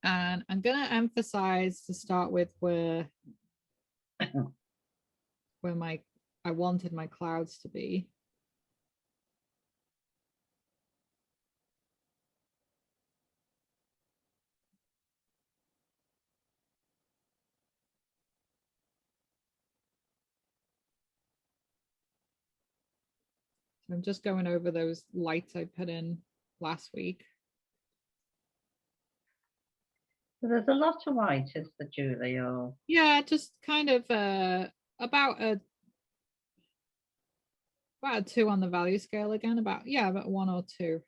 And I'm going to emphasize to start with where I wanted my clouds to be. So I'm just going over those lights I put in last week. So there's a lot of white, is there, Julie? Or Yeah, just kind of about a 2 on the value scale again, about 1 or 2.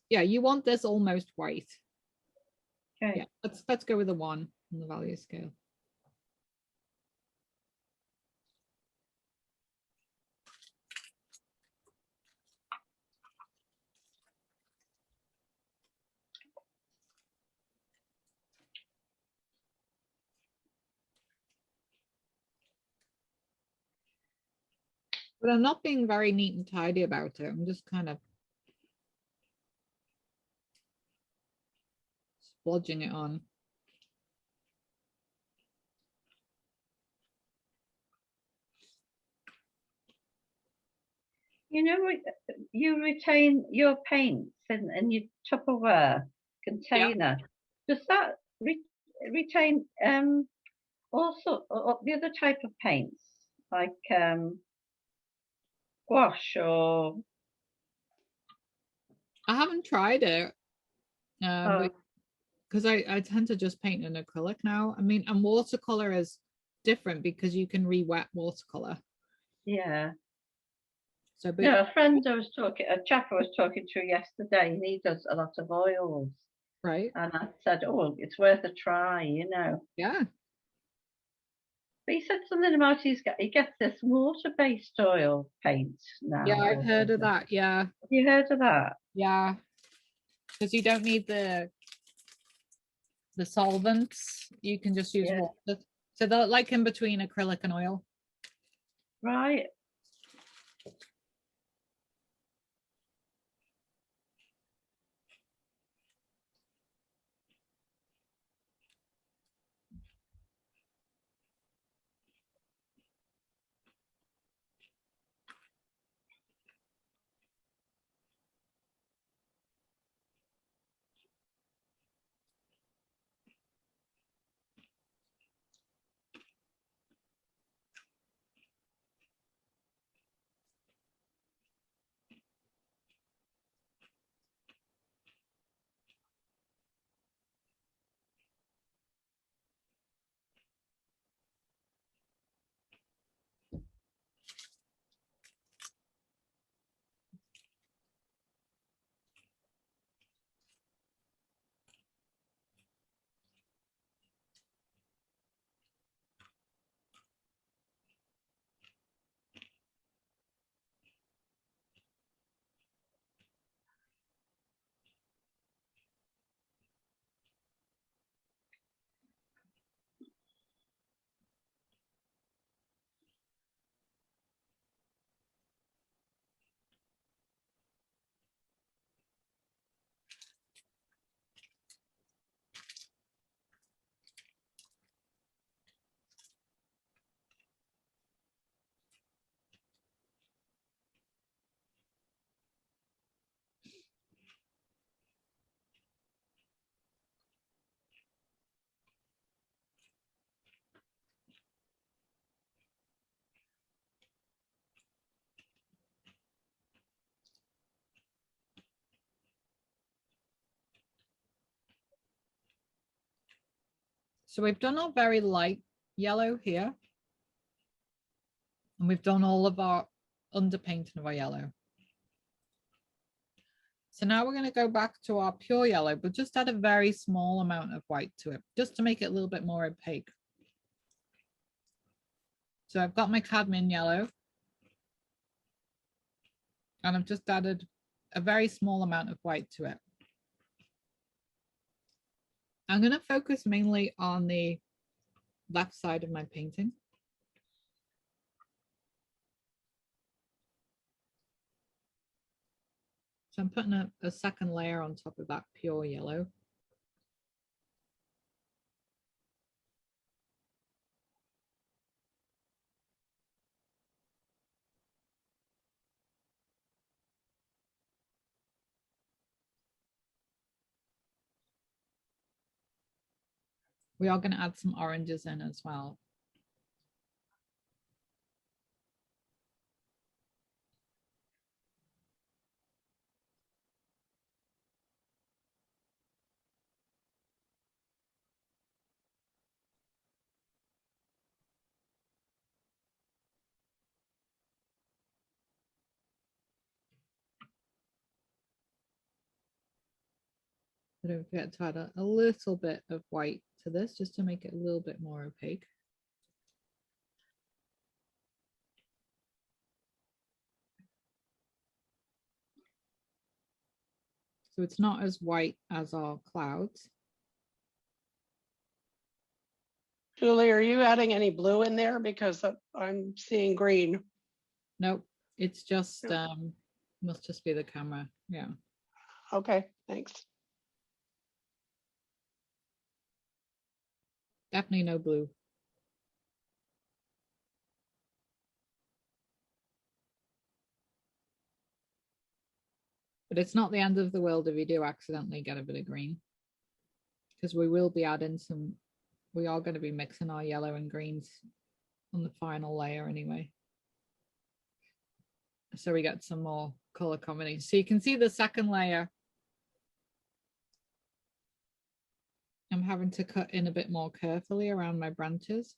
Yeah, you want this almost white. okay. Yeah, let's go with a 1 on the value scale. But I'm not being very neat and tidy about it. I'm just kind of splodging it on. You know, you retain your paints in your Tupperware container. Does that retain also the other type of paints like gouache or? I haven't tried it Oh, because I tend to just paint in acrylic now. I mean, and watercolor is different because you can re-wet watercolor. yeah. So, but No, a chap I was talking to yesterday, and he does a lot of oils. right, And I said, oh, it's worth a try, you know. yeah, But he said something about he gets this water-based oil paint now. yeah, I've or heard of something. that. Yeah, Have you heard of that? yeah, because you don't need the solvents. You can just use Yeah. water. So they're like in between acrylic and oil. Right. So we've done our very light yellow here. And we've done all of our underpainting of our yellow. So now we're going to go back to our pure yellow, but just add a very small amount of white to it, just to make it a little bit more opaque. So I've got my cadmium yellow, and I've just added a very small amount of white to it. I'm going to focus mainly on the left side of my painting. So I'm putting a second layer on top of that pure yellow. We are going to add some oranges in as well. Don't forget to add a little bit of white to this just to make it a little bit more opaque. So it's not as white as our clouds. Julie, are you adding any blue in there? Because I'm seeing green. Nope, it's just, must just be the camera, yeah. Okay, thanks. Definitely no blue. But it's not the end of the world if you do accidentally get a bit of green, because we will be adding some, we are going to be mixing our yellow and greens on the final layer anyway. So we get some more color combination. So you can see the second layer. I'm having to cut in a bit more carefully around my branches.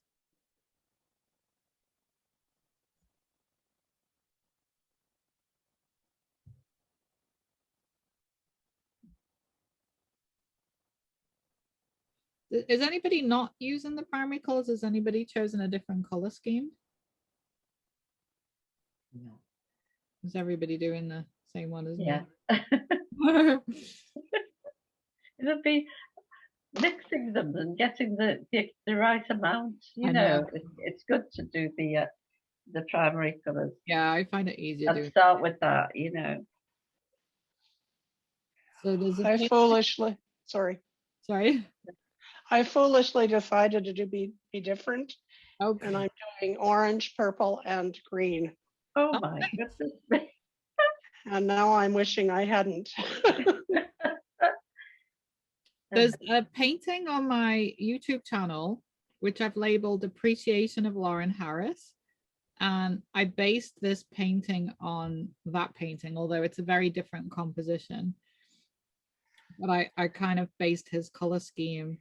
Is anybody not using the primary colors? Has anybody chosen a different color scheme? No. Is everybody doing the same one as Yeah. me? It'll be mixing them and getting the right amount. You I know, know. it's good to do the primary colours. Yeah, I find it easier Let's start with that, you know. So there's a I thing. foolishly, sorry. Sorry. I foolishly decided to be different. Okay. And I'm doing orange, purple, and green. Oh my goodness. And now I'm wishing I hadn't. There's a painting on my YouTube channel, which I've labeled Appreciation of Lauren Harris. And I based this painting on that painting, although it's a very different composition. But I kind of based his color scheme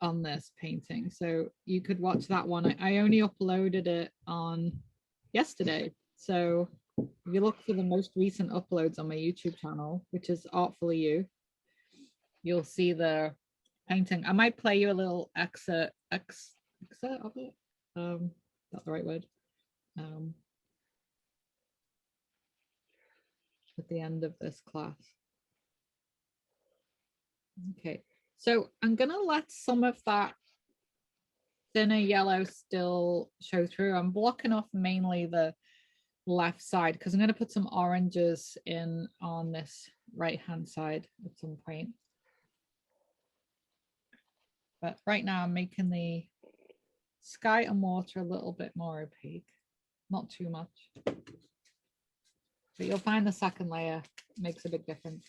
on this painting. So you could watch that one. I only uploaded it on yesterday. So if you look for the most recent uploads on my YouTube channel, which is Artfully You, you'll see the painting. I might play you a little excerpt of it. That's the right word. At the end of this class. Okay, so I'm gonna let some of that thinner yellow still show through. I'm blocking off mainly the left side because I'm going to put some oranges in on this right hand side at some point. But right now I'm making the sky and water a little bit more opaque, not too much. But you'll find the second layer makes a big difference.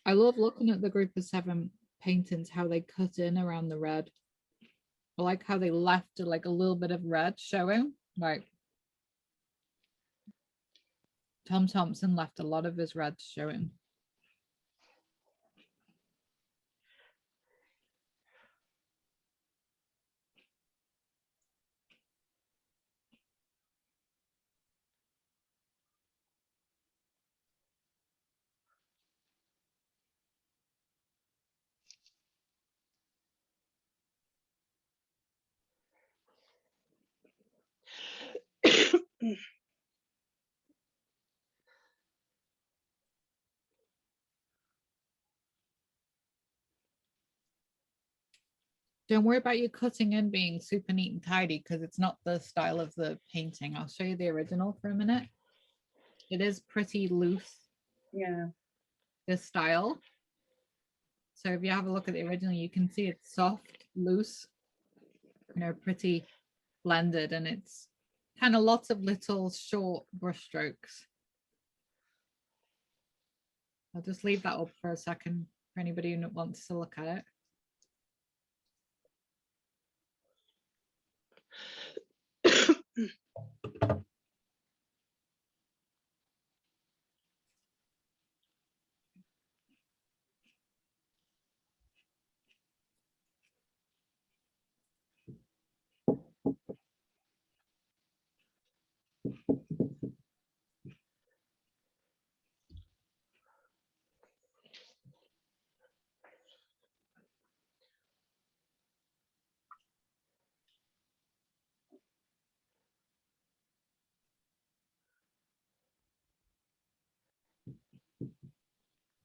I love looking at the group of 7 paintings, how they cut in around the red. I like how they left like a little bit of red showing. Like Tom Thompson left a lot of his red showing. Don't worry about you cutting in being super neat and tidy because it's not the style of the painting. I'll show you the original for a minute. It is pretty loose. Yeah. This style. So if you have a look at the original, you can see it's soft, loose, you know, pretty blended, and it's kind of lots of little short brush strokes. I'll just leave that up for a second for anybody who wants to look at it.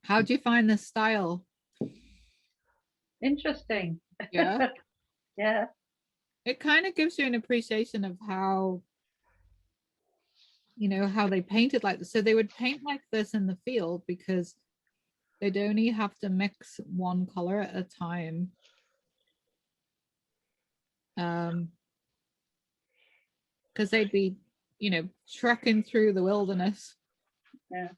How do you find this style? Interesting. Yeah. Yeah. It kind of gives you an appreciation of how, you know, how they painted like this. So they would paint like this in the field because they'd only have to mix one color at a time. Because they'd be, you know, trekking through the wilderness. Yeah.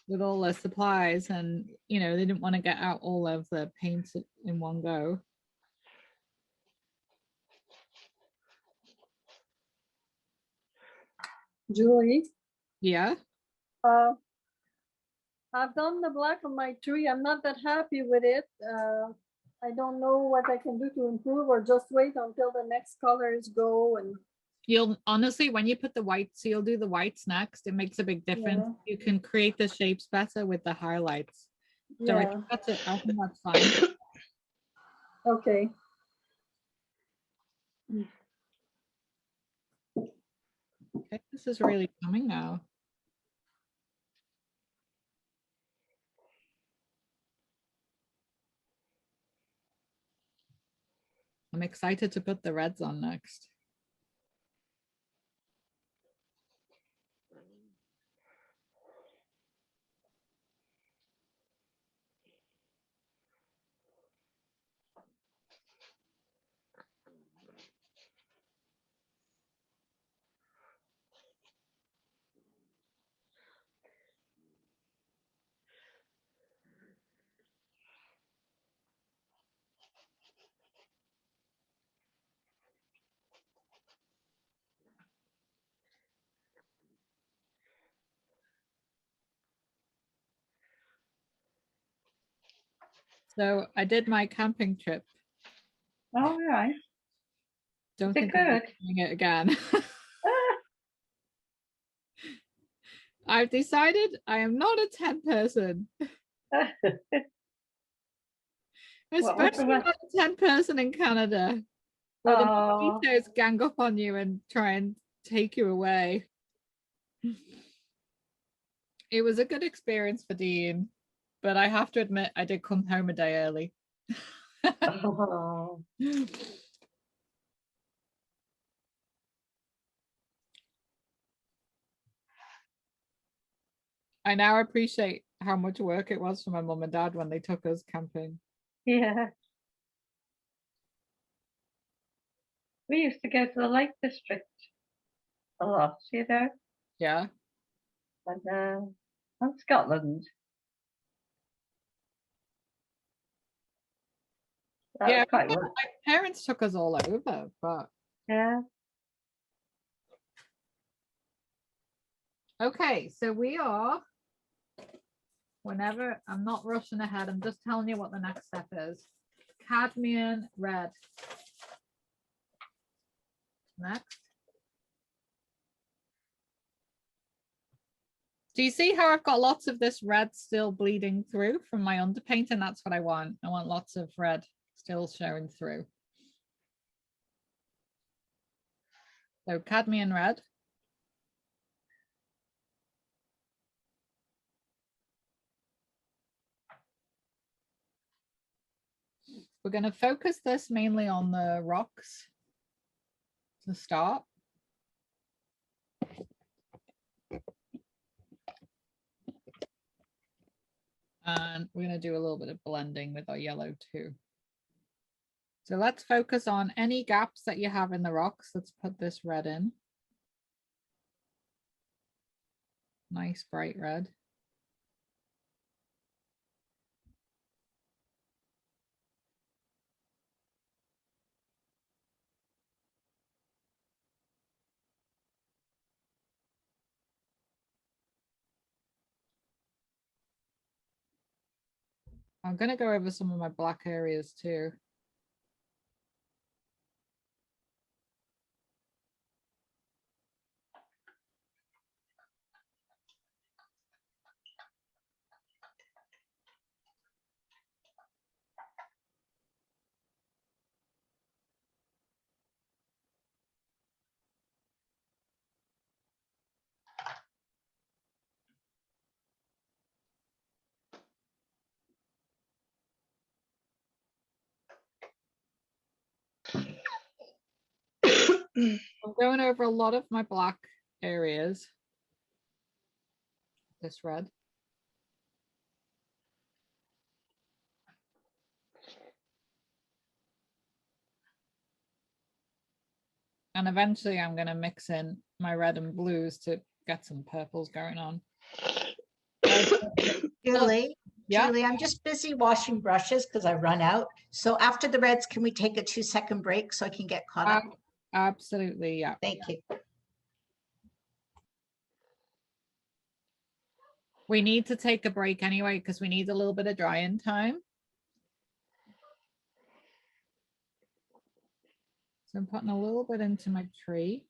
With all their supplies, and you know, they didn't want to get out all of the paint in one go. Julie, Yeah. I've done the black on my tree. I'm not that happy with it. I don't know what I can do to improve, or just wait until the next colors go. And You'll honestly, when you put the whites, you'll do the whites next. It makes a big difference. Yeah. You can create the shapes better with the highlights. So yeah, I think that's fine. okay. Okay, this is really coming now. I'm excited to put the reds on next. So I did my camping trip. All right. Don't Is it think I'm good? doing it again. I've decided I am not a tent person. Especially what? not a tent person in Canada. Where the Oh, mosquitoes gang up on you and try and take you away. It was a good experience for Dean, but I have to admit I did come home a day early. oh. I now appreciate how much work it was for my mum and dad when they took us camping. Yeah. We used to go to the Lake District a lot, you know, Yeah. and Scotland. That Yeah, was quite my well. parents took us all over, but Yeah. okay, so we are, whenever, I'm not rushing ahead, I'm just telling you what the next step is. Cadmium red. Next. Do you see how I've got lots of this red still bleeding through from my underpaint? And that's what I want. I want lots of red still showing through. So cadmium red. We're going to focus this mainly on the rocks to start. And we're going to do a little bit of blending with our yellow too. So let's focus on any gaps that you have in the rocks. Let's put this red in. Nice bright red. I'm going to go over some of my black areas too. I'm going over a lot of my black areas. This red. And eventually I'm going to mix in my red and blues to get some purples going on. Julie, Yeah. Julie, I'm just busy washing brushes because I run out. So after the reds, can we take a 2-second break so I can get caught up? Absolutely, yeah. Thank you. We need to take a break anyway because we need a little bit of drying time. So I'm putting a little bit into my tree.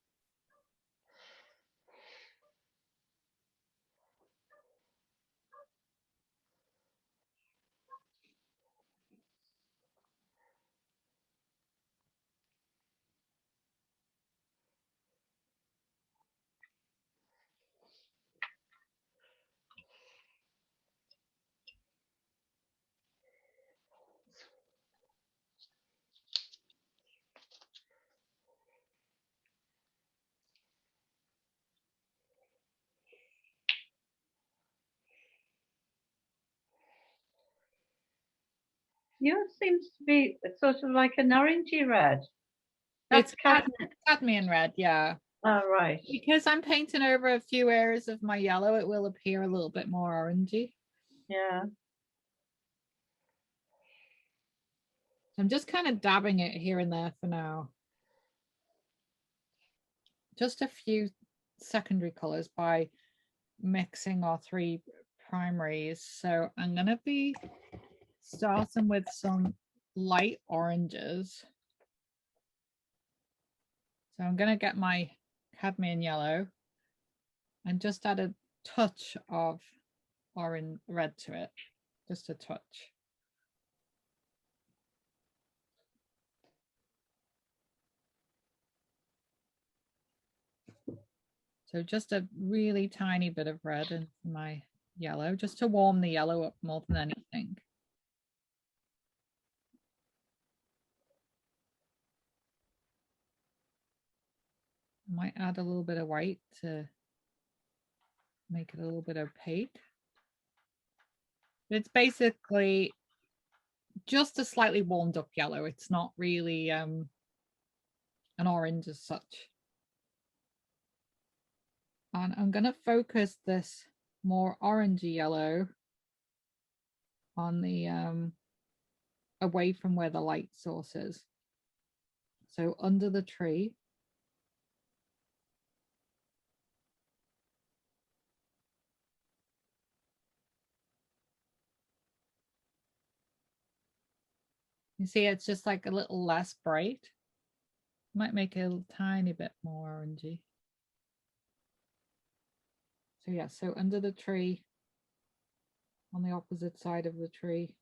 Yours seems to be sort of like an orangey red. That's It's cadmium red, yeah. Oh, right. Because I'm painting over a few areas of my yellow, it will appear a little bit more orangey. Yeah. I'm just kind of dabbing it here and there for now. Just a few secondary colors by mixing our 3 primaries. So I'm going to be starting with some light oranges. So I'm going to get my cadmium yellow and just add a touch of orange red to it, just a touch. So just a really tiny bit of red in my yellow, just to warm the yellow up more than anything. I might add a little bit of white to make it a little bit opaque. It's basically just a slightly warmed up yellow. It's not really an orange as such. And I'm going to focus this more orangey yellow on the away from where the light source is. So under the tree. You see, it's just like a little less bright. Might make it a tiny bit more orangey. So yeah, so under the tree, on the opposite side of the tree.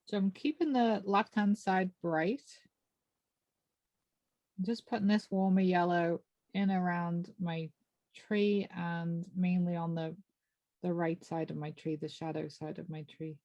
So I'm keeping the left-hand side bright. I'm just putting this warmer yellow in around my tree and mainly on the right side of my tree, the shadow side of my tree.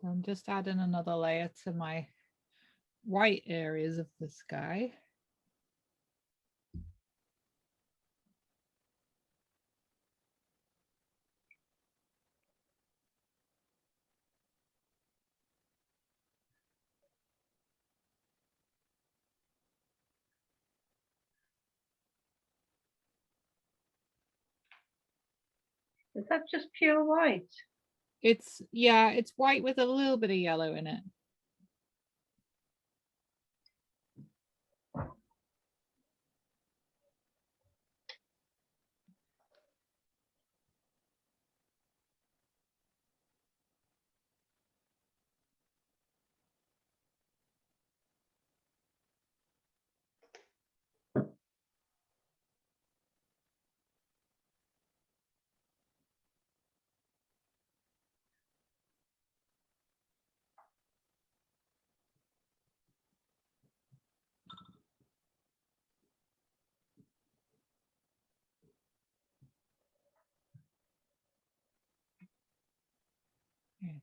I'm just adding another layer to my white areas of the sky. Is that just pure white? It's, yeah, it's white with a little bit of yellow in it.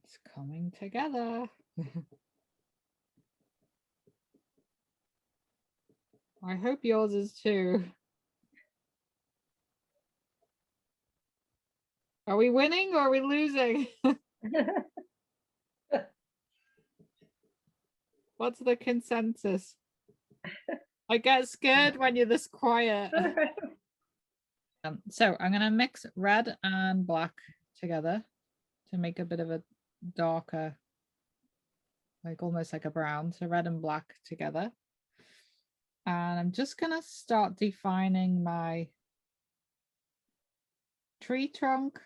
It's coming together. I hope yours is too. Are we winning or are we losing? What's the consensus? I get scared when you're this quiet. So I'm going to mix red and black together to make a bit of a darker, like almost like a brown. So red and black together. And I'm just going to start defining my tree trunk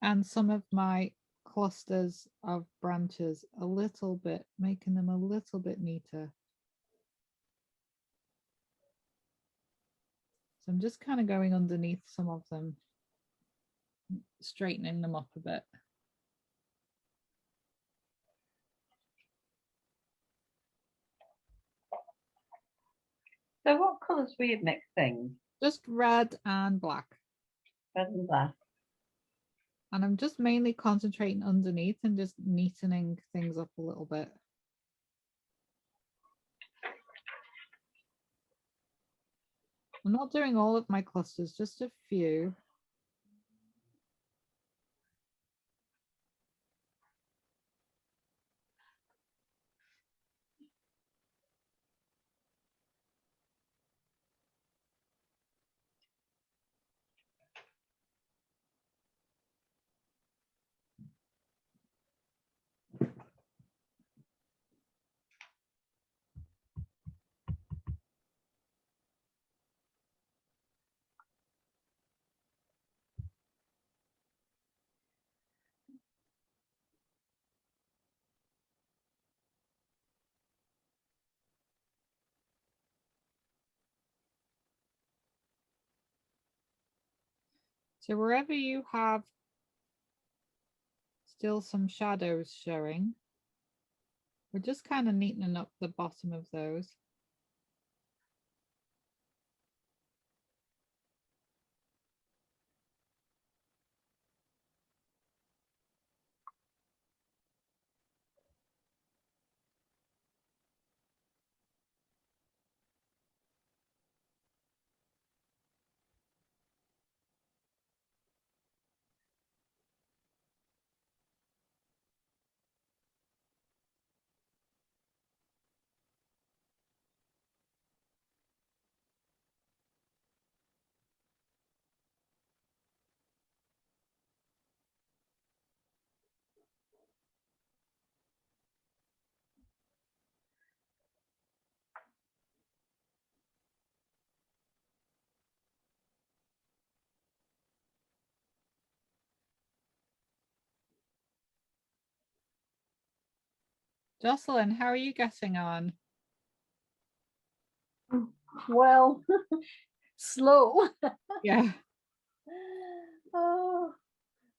and some of my clusters of branches a little bit, making them a little bit neater. So I'm just kind of going underneath some of them, straightening them up a bit. So what colours were you mixing? Just red and black. Red and black. And I'm just mainly concentrating underneath and just neatening things up a little bit. I'm not doing all of my clusters, just a few. So wherever you have still some shadows showing, we're just kind of neatening up the bottom of those. Jocelyn, how are you getting on? Well, slow. Yeah. Oh,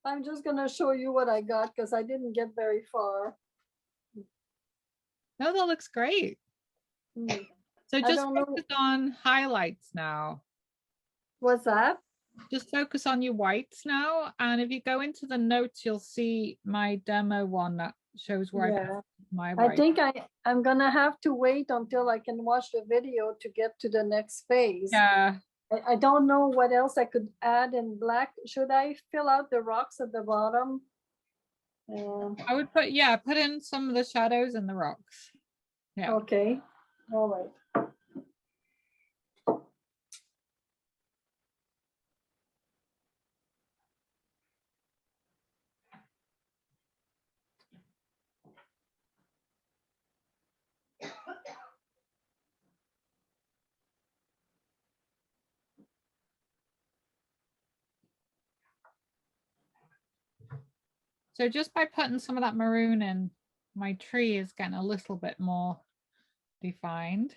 I'm just gonna show you what I got because I didn't get very far. No, that looks great. So just focus on highlights now. What's that? Just focus on your whites now. And if you go into the notes, you'll see my demo one that shows where I Yeah. put my I white. think I'm gonna have to wait until I can watch the video to get to the next phase. Yeah. I don't know what else I could add in black. Should I fill out the rocks at the bottom? I would put in some of the shadows and the rocks. Yeah. Okay, all right. So just by putting some of that maroon in, my tree is getting a little bit more defined.